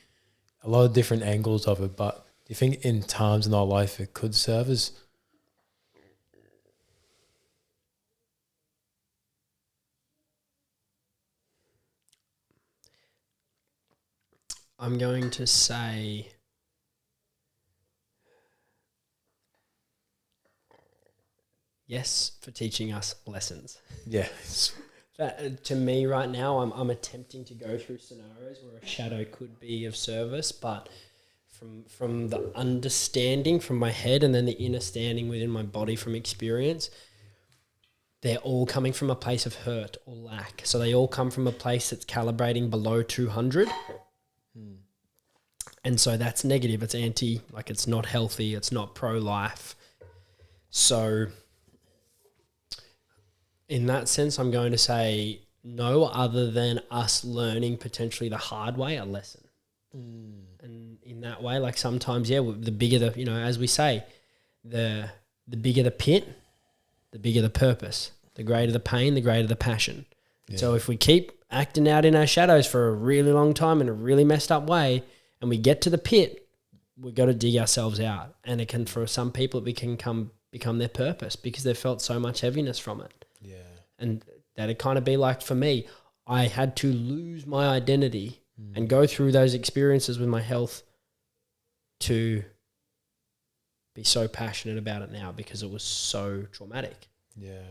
a lot of different angles of it, but do you think in times in our life it could serve us? I'm going to say yes for teaching us lessons. Yes. To me right now, I'm attempting to go through scenarios where a shadow could be of service, but from the understanding from my head and then the inner standing within my body from experience, they're all coming from a place of hurt or lack. So they all come from a place that's calibrating below 200. And so that's negative. It's anti, like it's not healthy. It's not pro-life. So in that sense, I'm going to say no, other than us learning potentially the hard way, a lesson. And in that way, like sometimes, yeah, the bigger the, as we say, the bigger the pit, the bigger the purpose, the greater the pain, the greater the passion. Yeah. So if we keep acting out in our shadows for a really long time in a really messed up way, and we get to the pit, we've got to dig ourselves out. And it can, for some people, it can become their purpose because they've felt so much heaviness from it. Yeah. And that'd kind of be like, for me, I had to lose my identity and go through those experiences with my health to be so passionate about it now because it was so traumatic. Yeah.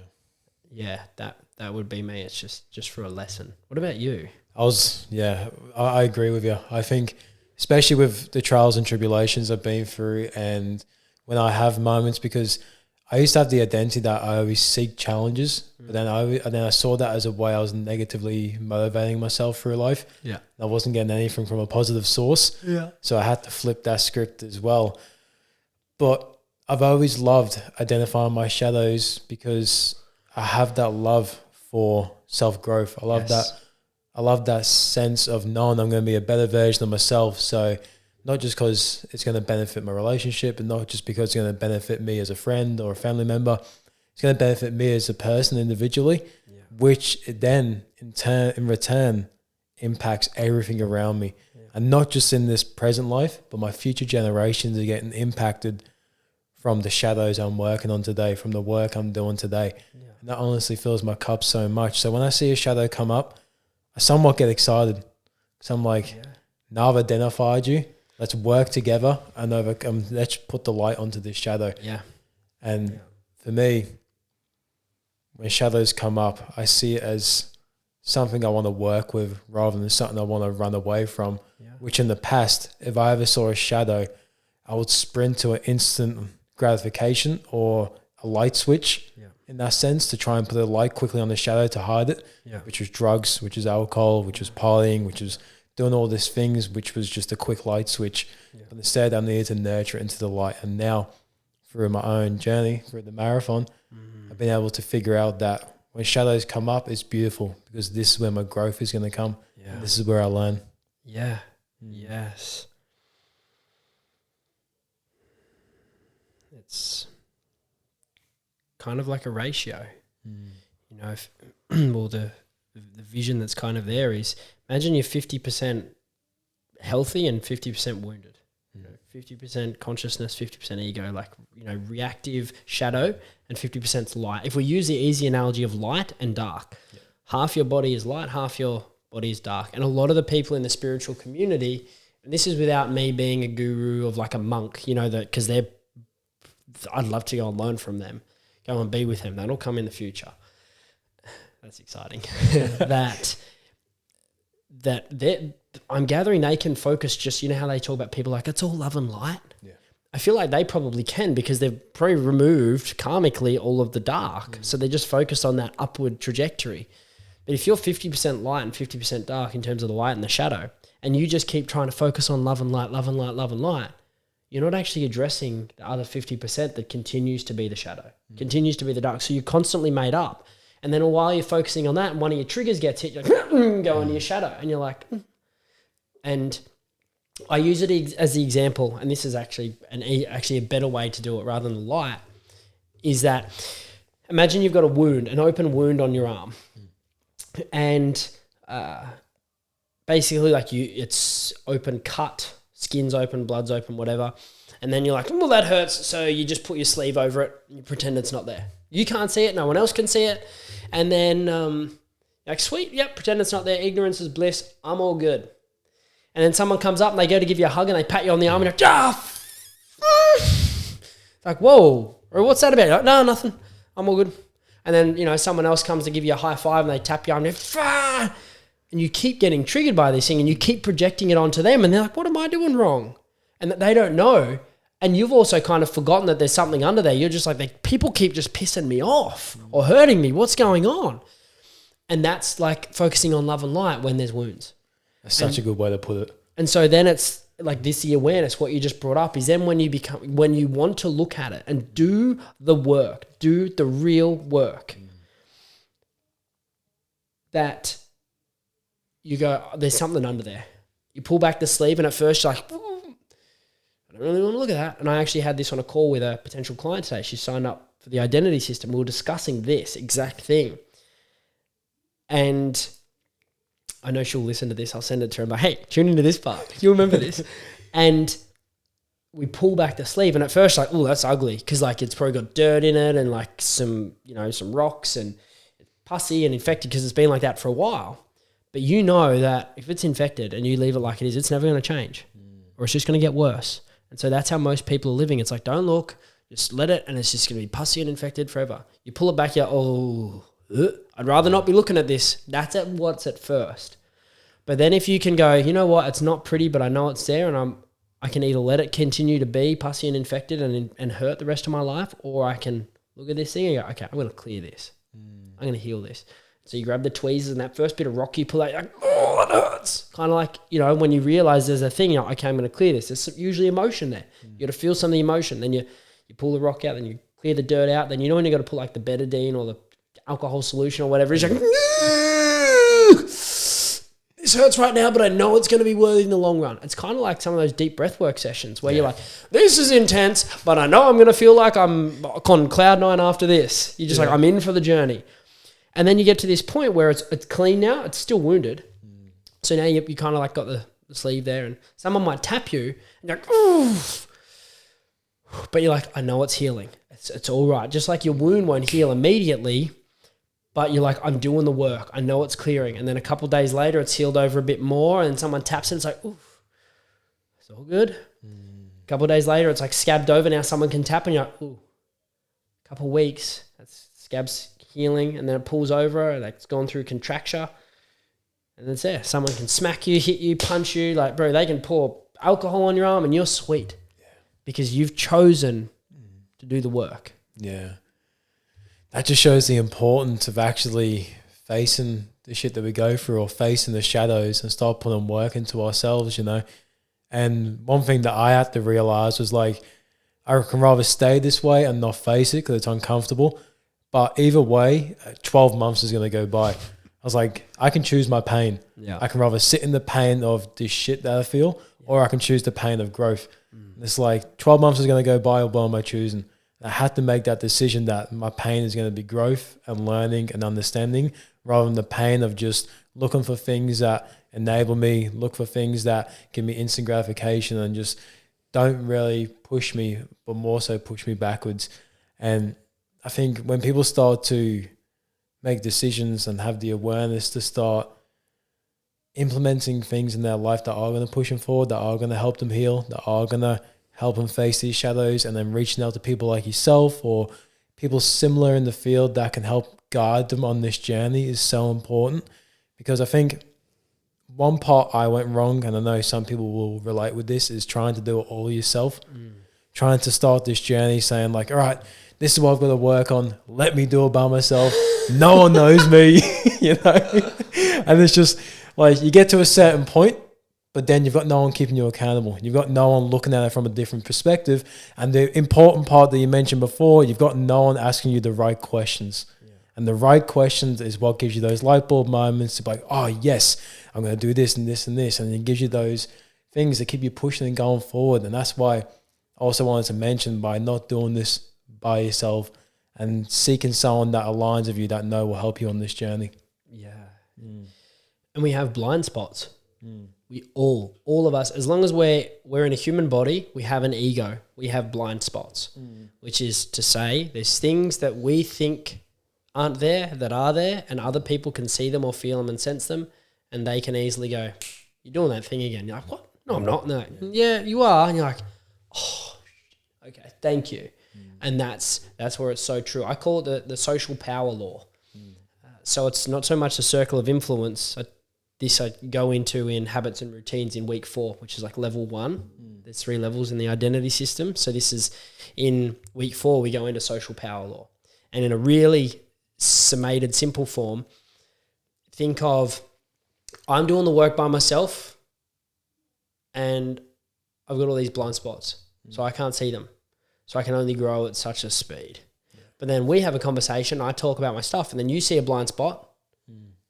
Yeah, that would be me. It's just for a lesson. What about you? I agree with you. I think, especially with the trials and tribulations I've been through, and when I have moments, because I used to have the identity that I always seek challenges, but then I saw that as a way I was negatively motivating myself through life. Yeah, I wasn't getting anything from a positive source. Yeah, so I had to flip that script as well. But I've always loved identifying my shadows because I have that love for self-growth. I love that sense of knowing I'm going to be a better version of myself. So not just because it's going to benefit my relationship and not just because it's going to benefit me as a friend or a family member. It's going to benefit me as a person individually, which then in return impacts everything around me. Yeah. And not just in this present life, but my future generations are getting impacted from the shadows I'm working on today, from the work I'm doing today. Yeah. And that honestly fills my cup so much. So when I see a shadow come up, I somewhat get excited. So I'm like, now I've identified you. Let's work together and overcome. Let's put the light onto this shadow. Yeah. And for me, when shadows come up, I see it as something I want to work with rather than something I want to run away from. Yeah. Which in the past, if I ever saw a shadow, I would sprint to an instant gratification or a light switch in that sense to try and put a light quickly on the shadow to hide it, which was drugs, which was alcohol, which was partying, which was doing all these things, which was just a quick light switch. But instead, I needed to nurture it into the light. And now, through my own journey, through the marathon, I've been able to figure out that when shadows come up, it's beautiful because this is where my growth is going to come. And this is where I learn. Yeah. Yes. It's kind of like a ratio. You know, if, well, the vision that's kind of there is, imagine you're 50% healthy and 50% wounded. You know, 50% consciousness, 50% ego, like, you know, reactive shadow, and 50% light. If we use the easy analogy of light and dark, half your body is light, half your body is dark. And a lot of the people in the spiritual community, and this is without me being a guru of like a monk, you know, that because I'd love to go and learn from them, go and be with them. That'll come in the future. That's exciting. I'm gathering they can focus just, you know how they talk about people like, it's all love and light. Yeah. I feel like they probably can because they've probably removed karmically all of the dark. So they're just focused on that upward trajectory. But if you're 50% light and 50% dark in terms of the light and the shadow, and you just keep trying to focus on love and light, love and light, love and light, you're not actually addressing the other 50% that continues to be the shadow, continues to be the dark. So you're constantly made up. And then while you're focusing on that, and one of your triggers gets hit, you're like, go into your shadow. And you're like, And I use it as the example, and this is actually a better way to do it rather than light, is that imagine you've got a wound, an open wound on your arm. And basically like it's open cut, skin's open, blood's open, whatever. And then you're like, well, that hurts. So you just put your sleeve over it and you pretend it's not there. You can't see it. No one else can see it. And then like, sweet, yep, pretend it's not there. Ignorance is bliss. I'm all good. And then someone comes up and they go to give you a hug and they pat you on the arm and you're like, it's like, whoa, or what's that about? You're like, no, nothing. I'm all good. And then, you know, someone else comes to give you a high five and they tap you on and you keep getting triggered by this thing and you keep projecting it onto them and they're like, what am I doing wrong? And that they don't know. And you've also kind of forgotten that there's something under there. You're just like, people keep just pissing me off or hurting me. What's going on? And that's like focusing on love and light when there's wounds. That's such a good way to put it. And so then it's like this, the awareness, what you just brought up is then when you want to look at it and do the work, do the real work, that you go, there's something under there. You pull back the sleeve and at first you're like, I don't really want to look at that. And I actually had this on a call with a potential client today. She signed up for the identity system. We were discussing this exact thing. And I know she'll listen to this. I'll send it to her. But hey, tune into this part. You remember this. And we pull back the sleeve. And at first, like, oh, that's ugly. Because like it's probably got dirt in it and like some, you know, some rocks and pussy and infected because it's been like that for a while. But you know that if it's infected and you leave it like it is, it's never going to change. Or it's just going to get worse. And so that's how most people are living. It's like, don't look, just let it, and it's just going to be pussy and infected forever. You pull it back, you're, I'd rather not be looking at this. That's what's at first. But then if you can go, you know what, it's not pretty, but I know it's there, and I can either let it continue to be pussy and infected and hurt the rest of my life, or I can look at this thing and go, okay, I'm going to clear this. I'm going to heal this. So you grab the tweezers and that first bit of rock you pull out, you're like, oh, it hurts. Kind of like, you know, when you realize there's a thing, you're like, okay, I'm going to clear this. There's usually emotion there. You got to feel some of the emotion. Then you pull the rock out, then you clear the dirt out. Then you know when you got to put like the betadine or the alcohol solution or whatever. It's like, this hurts right now, but I know it's going to be worthy in the long run. It's kind of like some of those deep breathwork sessions where you're like, this is intense, but I know I'm going to feel like I'm on cloud nine after this. You're just like, I'm in for the journey. And then you get to this point where it's clean now. It's still wounded. So now you kind of like got the sleeve there and someone might tap you and you're like, oof. But you're like, I know it's healing. It's all right. Just like your wound won't heal immediately, but you're like, I'm doing the work. I know it's clearing. And then a couple of days later, it's healed over a bit more and someone taps it and it's like, oof, it's all good. A couple of days later, it's like scabbed over. Now someone can tap and you're like, ooh, a couple of weeks, that's scab's healing, and then it pulls over and it's gone through contracture, And it's there. Someone can smack you, hit you, punch you. Like, bro, they can pour alcohol on your arm and you're sweet. Yeah. Because you've chosen to do the work. Yeah. That just shows the importance of actually facing the shit that we go through, or facing the shadows, and start putting work into ourselves, you know. And one thing that I had to realize was, like, I can rather stay this way and not face it because it's uncomfortable. But either way, 12 months is going to go by. I was like, I can choose my pain. Yeah. I can rather sit in the pain of this shit that I feel, or I can choose the pain of growth. It's like 12 months is going to go by, or what am I choosing? I had to make that decision that my pain is going to be growth and learning and understanding, rather than the pain of just looking for things that enable me, look for things that give me instant gratification and just don't really push me, but more so push me backwards. And I think when people start to make decisions and have the awareness to start implementing things in their life that are going to push them forward, that are going to help them heal, that are going to help them face these shadows, and then reaching out to people like yourself or people similar in the field that can help guide them on this journey is so important. Because I think one part I went wrong, and I know some people will relate with this, is trying to do it all yourself. Trying to start this journey saying, like, all right, this is what I've got to work on. Let me do it by myself. No one knows me, you know? And it's just like, you get to a certain point, but then you've got no one keeping you accountable. You've got no one looking at it from a different perspective. And the important part that you mentioned before, you've got no one asking you the right questions. Yeah. And the right questions is what gives you those light bulb moments to be like, oh, yes, I'm going to do this and this and this. And it gives you those things that keep you pushing and going forward. And that's why I also wanted to mention, by not doing this by yourself and seeking someone that aligns with you, that will help you on this journey. Yeah. And we have blind spots. We all of us, as long as we're in a human body, we have an ego. We have blind spots, which is to say there's things that we think aren't there that are there, and other people can see them or feel them and sense them, and they can easily go, you're doing that thing again. You're like, what? No, I'm not. And they're like, yeah, you are. And you're like, oh, okay, thank you. And that's where it's so true. I call it the social power law. So it's not so much a circle of influence. This I go into in habits and routines in week 4, which is like level 1. There's 3 levels in the identity system. So this is in week 4, we go into social power law. And in a really summated, simple form, think of, I'm doing the work by myself and I've got all these blind spots. So I can't see them. So I can only grow at such a speed. Yeah. But then we have a conversation, I talk about my stuff, and then you see a blind spot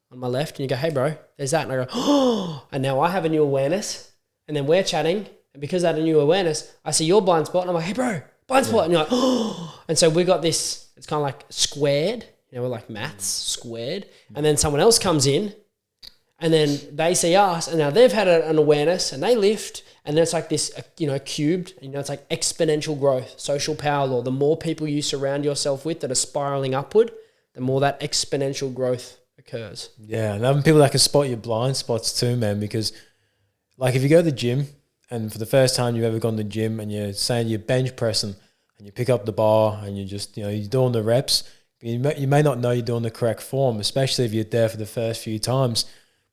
on my left and you go, hey bro, there's that. And I go, oh, and now I have a new awareness, and then we're chatting, and because I had a new awareness, I see your blind spot and I'm like, hey bro, blind spot. And you're like, oh, and so we got this, it's kind of like squared, you know, we're like maths squared. And then someone else comes in and then they see us, and now they've had an awareness and they lift, and then it's like this, you know, cubed, you know, it's like exponential growth, social power law. The more people you surround yourself with that are spiraling upward, the more that exponential growth occurs. Yeah, and having people that can spot your blind spots too, man, because like if you go to the gym and for the first time you've ever gone to the gym and you're saying you're bench pressing and you pick up the bar and you just, you know, you're doing the reps, but you may not know you're doing the correct form, especially if you're there for the first few times.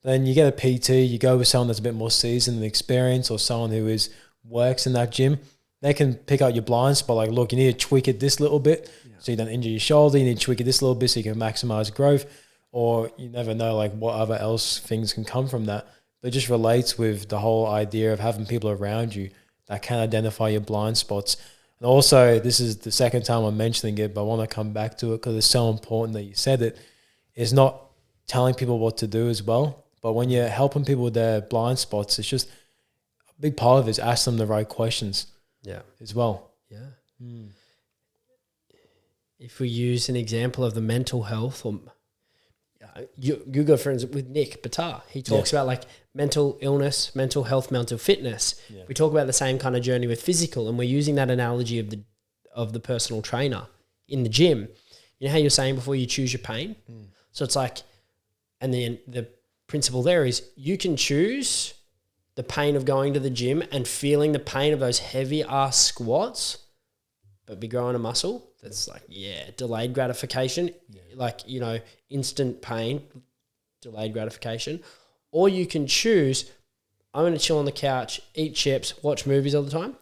Then you get a PT, you go with someone that's a bit more seasoned and experienced, or someone who works in that gym. They can pick out your blind spot, like, look, you need to tweak it this little bit so you don't injure your shoulder. You need to tweak it this little bit so you can maximize growth. Or you never know, like, what other else things can come from that. But it just relates with the whole idea of having people around you that can identify your blind spots. And also, this is the second time I'm mentioning it, but I want to come back to it because it's so important that you said it. It's not telling people what to do as well. But when you're helping people with their blind spots, it's just a big part of it is ask them the right questions as well. Yeah. If we use an example of the mental health, or you go for instance with Nick Batar, he talks about like mental illness, mental health, mental fitness. We talk about the same kind of journey with physical, and we're using that analogy of the personal trainer in the gym. You know how you're saying before, you choose your pain? So it's like, and then the principle there is you can choose the pain of going to the gym and feeling the pain of those heavy ass squats, but be growing a muscle that's like, delayed gratification, like, you know, instant pain, delayed gratification. Or you can choose, I'm going to chill on the couch, eat chips, watch movies all the time.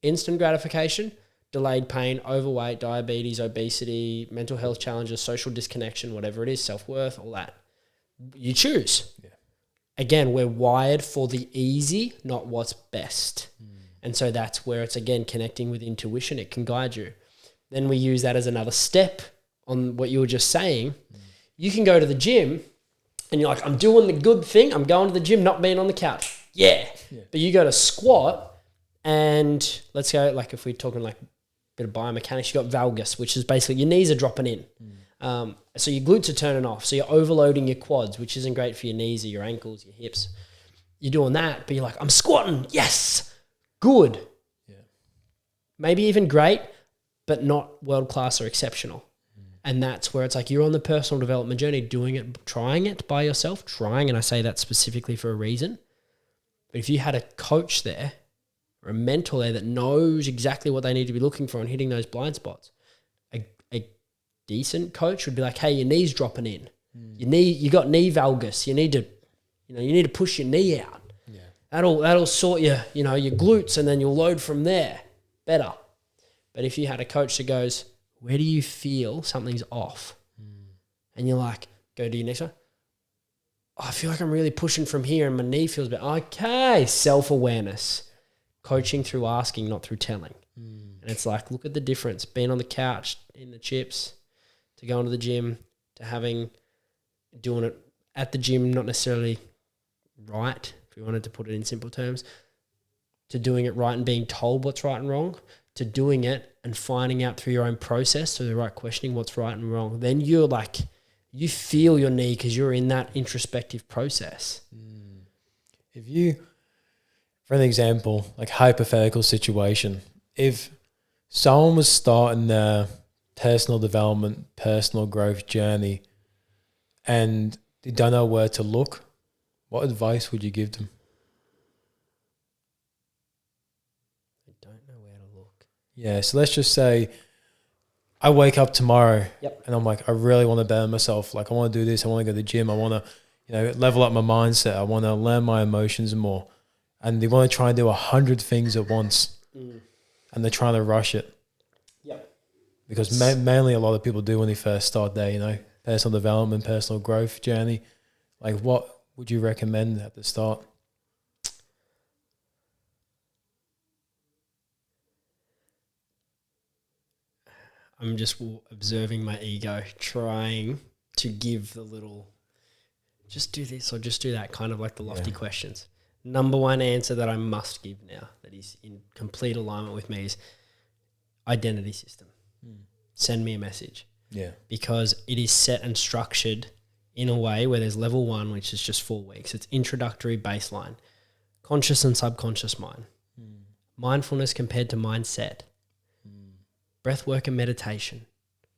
Instant gratification, delayed pain, overweight, diabetes, obesity, mental health challenges, social disconnection, whatever it is, self-worth, all that. You choose. Yeah. Again, we're wired for the easy, not what's best. And so that's where it's, again, connecting with intuition. It can guide you. Then we use that as another step on what you were just saying. You can go to the gym and you're like, I'm doing the good thing. I'm going to the gym, not being on the couch. Yeah. But you go to squat and let's go, like if we're talking like a bit of biomechanics, you got valgus, which is basically your knees are dropping in. So your glutes are turning off. So you're overloading your quads, which isn't great for your knees or your ankles, your hips. You're doing that, but you're like, I'm squatting. Yes. Good. Yeah. Maybe even great, but not world-class or exceptional. And that's where it's like you're on the personal development journey, doing it, trying it by yourself, and I say that specifically for a reason. But if you had a coach there or a mentor there that knows exactly what they need to be looking for and hitting those blind spots, a decent coach would be like, hey, your knee's dropping in. You got knee valgus. You need to push your knee out. Yeah. That'll sort your glutes, and then you'll load from there better. But if you had a coach that goes, where do you feel something's off? And you're like, go do your next one. Oh, I feel like I'm really pushing from here and my knee feels bad. Okay, self-awareness. Coaching through asking, not through telling. And it's like, look at the difference. Being on the couch, in the chips, to going to the gym, to doing it at the gym, not necessarily right, if we wanted to put it in simple terms, to doing it right and being told what's right and wrong, to doing it and finding out through your own process, through the right questioning, what's right and wrong. Then you're like, you feel your knee because you're in that introspective process. If you, for an example, like hypothetical situation, if someone was starting their personal development, personal growth journey and they don't know where to look, what advice would you give them? Yeah, so let's just say I wake up tomorrow and I'm like, I really want to better myself. Like I want to do this. I want to go to the gym. I want to, level up my mindset. I want to learn my emotions more. And they want to try and do 100 things at once. And they're trying to rush it. Because mainly a lot of people do when they first start their, personal development, personal growth journey. Like what would you recommend at the start? I'm just observing my ego, trying to give the little, just do this or just do that, kind of like the lofty questions. Number one answer that I must give now that is in complete alignment with me is identity system. Send me a message. Yeah. Because it is set and structured in a way where there's level 1, which is just 4 weeks. It's introductory baseline, conscious and subconscious mind, mindfulness compared to mindset, breath work and meditation,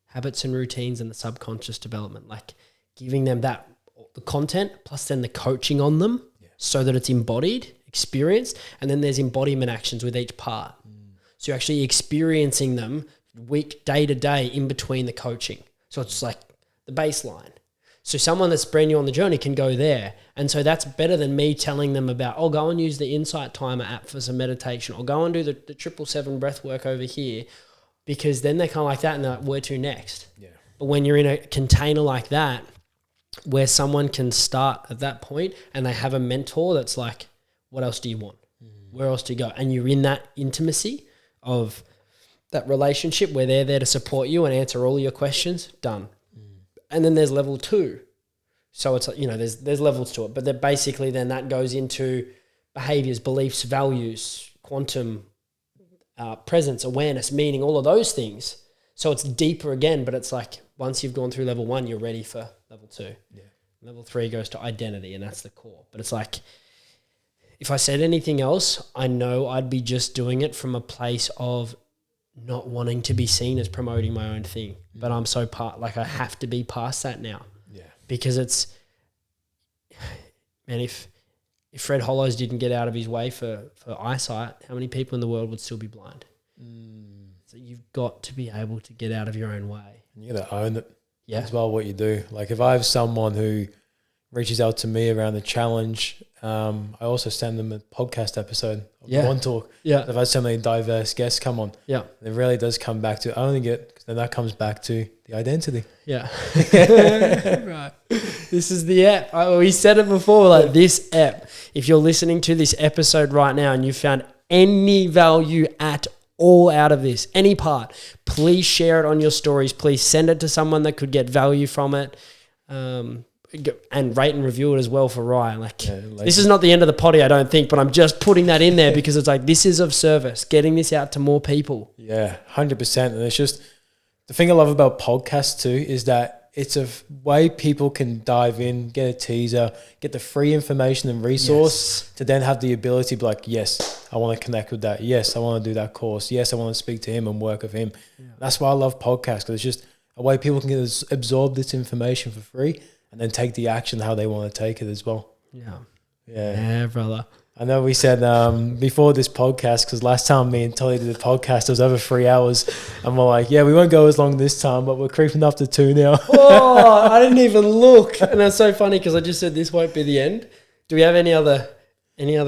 habits and routines, and the subconscious development, like giving them the content plus then the coaching on them so that it's embodied, experienced, and then there's embodiment actions with each part. So you're actually experiencing them day to day in between the coaching. So it's like the baseline. So someone that's brand new on the journey can go there. And so that's better than me telling them about, go and use the Insight Timer app for some meditation, or go and do the 777 breath work over here. Because then they're kind of like that and they're like, where to next? Yeah. But when you're in a container like that, where someone can start at that point and they have a mentor that's like, what else do you want? Where else do you go? And you're in that intimacy of that relationship where they're there to support you and answer all your questions, done. And then there's level 2. So it's, there's levels to it. But then basically then that goes into behaviors, beliefs, values, quantum, presence, awareness, meaning, all of those things. So it's deeper again, but it's like once you've gone through level 1, you're ready for level 2. Yeah. Level 3 goes to identity, and that's the core. But it's like, if I said anything else, I know I'd be just doing it from a place of not wanting to be seen as promoting my own thing. But I'm so I have to be past that now. Yeah. Because it's, man, if Fred Hollows didn't get out of his way for eyesight, how many people in the world would still be blind? So you've got to be able to get out of your own way. You got to own it as well, what you do. Like if I have someone who reaches out to me around the challenge, I also send them a podcast episode of the OneTalk. Yeah. I've had so many diverse guests come on. Yeah. It really does come back to owning it, because then that comes back to the identity. Yeah. Right. This is the app. We said it before, like this app. If you're listening to this episode right now and you found any value at all out of this, any part, please share it on your stories. Please send it to someone that could get value from it. And rate and review it as well for Ryan. This is not the end of the potty, I don't think, but I'm just putting that in there because it's like, this is of service, getting this out to more people. Yeah, 100%. And it's just, the thing I love about podcasts too is that it's a way people can dive in, get a teaser, get the free information and resource to then have the ability to be like, yes, I want to connect with that. Yes, I want to do that course. Yes, I want to speak to him and work with him. Yeah. That's why I love podcasts, because it's just a way people can absorb this information for free and then take the action how they want to take it as well. Yeah, brother. I know we said before this podcast, because last time me and Toddy did the podcast, it was over 3 hours. And we're like, we won't go as long this time, but we're creeping up to 2 now. Oh, I didn't even look. And that's so funny because I just said this won't be the end. Do we have any other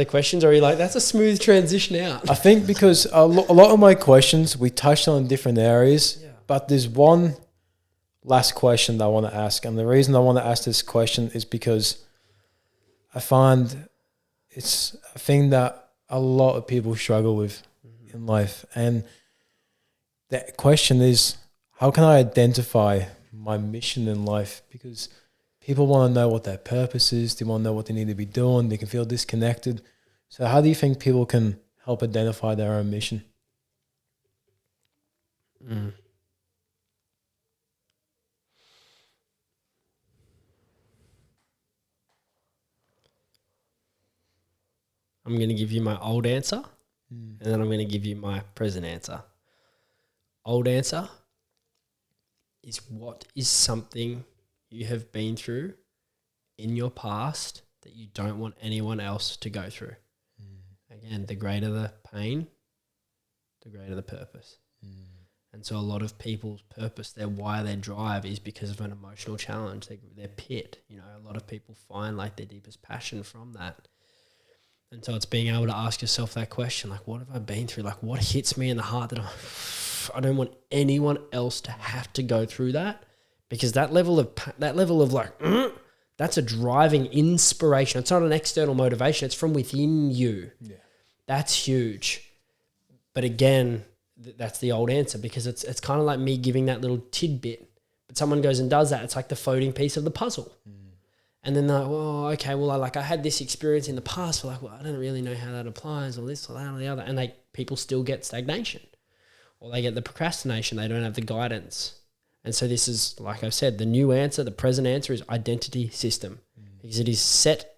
questions? Or are you like, that's a smooth transition out? I think because a lot of my questions, we touched on different areas, but there's one last question that I want to ask. And the reason I want to ask this question is because I find it's a thing that a lot of people struggle with in life. And the question is, how can I identify my mission in life? Because people want to know what their purpose is. They want to know what they need to be doing. They can feel disconnected. So how do you think people can help identify their own mission? I'm going to give you my old answer, and then I'm going to give you my present answer. Old answer is, what is something you have been through in your past that you don't want anyone else to go through? Again, the greater the pain, the greater the purpose. And so a lot of people's purpose, their why, their drive is because of an emotional challenge, their pit. A lot of people find like their deepest passion from that. And so it's being able to ask yourself that question, like, what have I been through? Like, what hits me in the heart that I don't want anyone else to have to go through that? Because that level of like, that's a driving inspiration. It's not an external motivation. It's from within you. Yeah. That's huge. But again, that's the old answer, because it's kind of like me giving that little tidbit. But someone goes and does that. It's like the floating piece of the puzzle. And then they're like, well, okay, well, I had this experience in the past. But I don't really know how that applies, or this or that or the other. And people still get stagnation, or they get the procrastination. They don't have the guidance. And so this is, like I've said, the new answer, the present answer is identity system, because it is set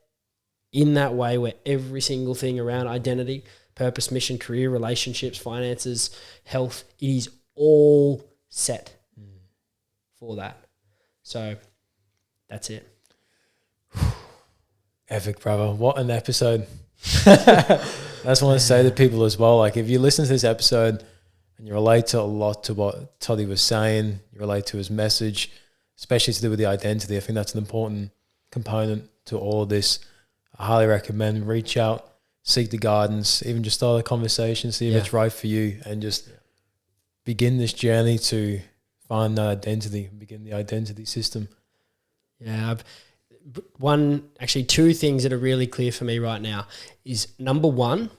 in that way where every single thing around identity, purpose, mission, career, relationships, finances, health, it is all set for that. So that's it. Epic, brother. What an episode. I just want to say to people as well, like, if you listen to this episode and you relate to a lot to what Toddy was saying, you relate to his message, especially to do with the identity, I think that's an important component to all of this. I highly recommend reach out, seek the guidance, even just start a conversation, see if it's right for you, and just begin this journey to find that identity, begin the identity system. Yeah, two things that are really clear for me right now is, number one,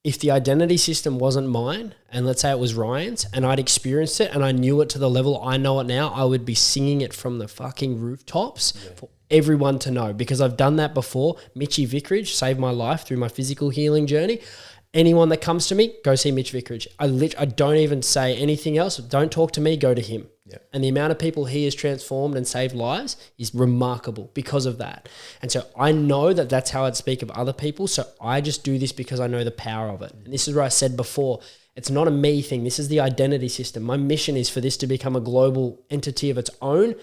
if the identity system wasn't mine, and let's say it was Ryan's, and I'd experienced it and I knew it to the level I know it now, I would be singing it from the fucking rooftops for everyone to know, because I've done that before. Mitchy Vicarage saved my life through my physical healing journey. Anyone that comes to me, go see Mitch Vicarage. I don't even say anything else. Don't talk to me, go to him. Yeah. And the amount of people he has transformed and saved lives is remarkable because of that. And so I know that that's how I'd speak of other people. So I just do this because I know the power of it. And this is where I said before, it's not a me thing. This is the identity system. My mission is for this to become a global entity of its own.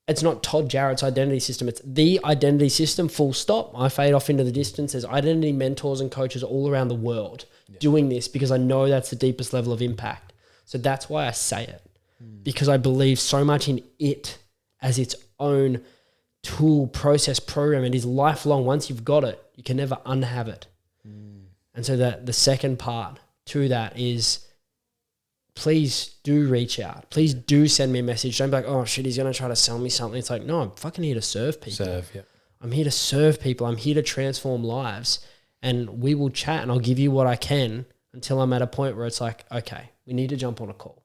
It's not Todd Jarratt's identity system. It's the identity system, full stop. I fade off into the distance. There's identity mentors and coaches all around the world doing this, because I know that's the deepest level of impact. So that's why I say it, because I believe so much in it as its own tool, process, program. It is lifelong. Once you've got it, you can never unhave it. And so that the second part to that is, please do reach out. Please do send me a message. Don't be like, oh shit, he's going to try to sell me something. It's like, no, I'm fucking here to serve people. I'm here to serve people. I'm here to transform lives. And we will chat and I'll give you what I can until I'm at a point where it's like, okay, we need to jump on a call.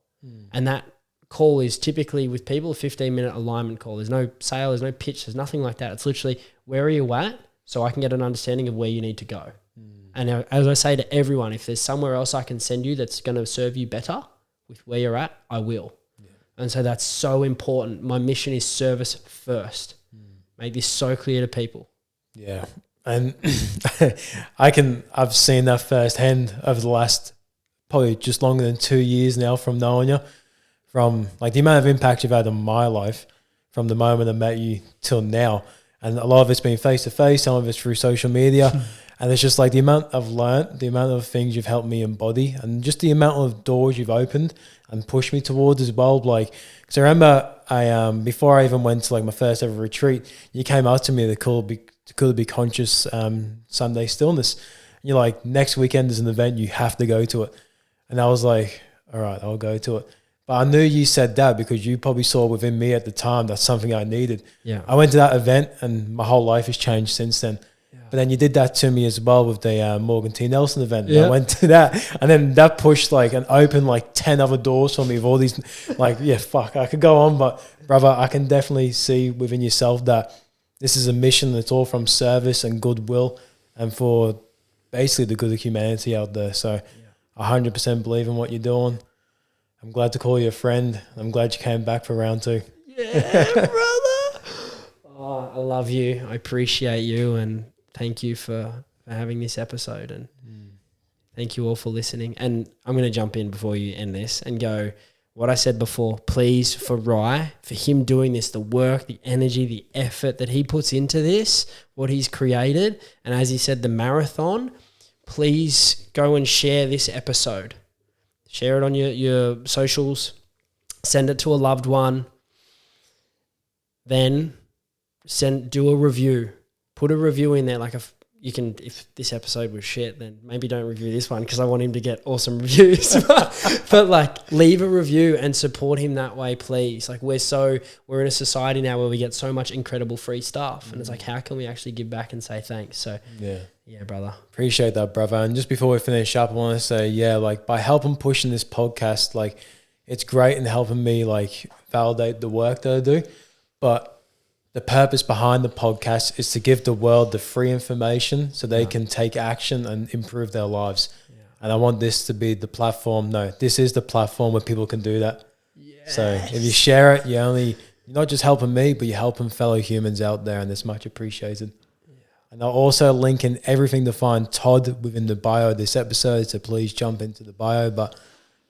And that call is typically with people a 15-minute alignment call. There's no sale, there's no pitch, there's nothing like that. It's literally, where are you at? So I can get an understanding of where you need to go. And as I say to everyone, if there's somewhere else I can send you that's going to serve you better with where you're at, I will. And so that's so important. My mission is service first. Make this so clear to people. Yeah. And I've seen that firsthand over the last probably just longer than 2 years now from knowing you, from like the amount of impact you've had on my life from the moment I met you till now. And a lot of it's been face to face, some of it's through social media. And it's just like the amount I've learned, the amount of things you've helped me embody, and just the amount of doors you've opened and pushed me towards as well. Like, because I remember before I even went to like my first ever retreat, you came out to me the Cool to Be Conscious Sunday Stillness. And you're like, next weekend is an event, you have to go to it. And I was like, all right, I'll go to it. But I knew you said that because you probably saw within me at the time that's something I needed. Yeah. I went to that event and my whole life has changed since then. But then you did that to me as well with the Morgan T. Nelson event. Yeah. I went to that, and then that pushed like and opened like 10 other doors for me with all these, like, yeah, fuck, I could go on, but brother, I can definitely see within yourself that this is a mission that's all from service and goodwill and for basically the good of humanity out there. So I 100% believe in what you're doing. I'm glad to call you a friend. I'm glad you came back for round 2. Yeah, brother. Oh, I love you. I appreciate you, and thank you for having this episode, and thank you all for listening. And I'm going to jump in before you end this and go, what I said before, please, for Rye, for him doing this, the work, the energy, the effort that he puts into this, what he's created, and as he said, the marathon, please go and share this episode. Share it on your socials, send it to a loved one, then do a review. Put a review in there, like if this episode was shit, then maybe don't review this one because I want him to get awesome reviews. But like, leave a review and support him that way, please. Like, we're in a society now where we get so much incredible free stuff, and it's like, how can we actually give back and say thanks? So yeah, brother. Appreciate that, brother. And just before we finish up, I want to say, like by helping pushing this podcast, like it's great and helping me like validate the work that I do, but the purpose behind the podcast is to give the world the free information so they can take action and improve their lives. Yeah. And I want this to be the platform. No, this is the platform where people can do that. Yes. So if you share it, you're not just helping me, but you're helping fellow humans out there, and it's much appreciated. Yeah. And I'll also link in everything to find Todd within the bio of this episode, so please jump into the bio. But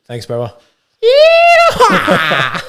thanks, brother. Yeah.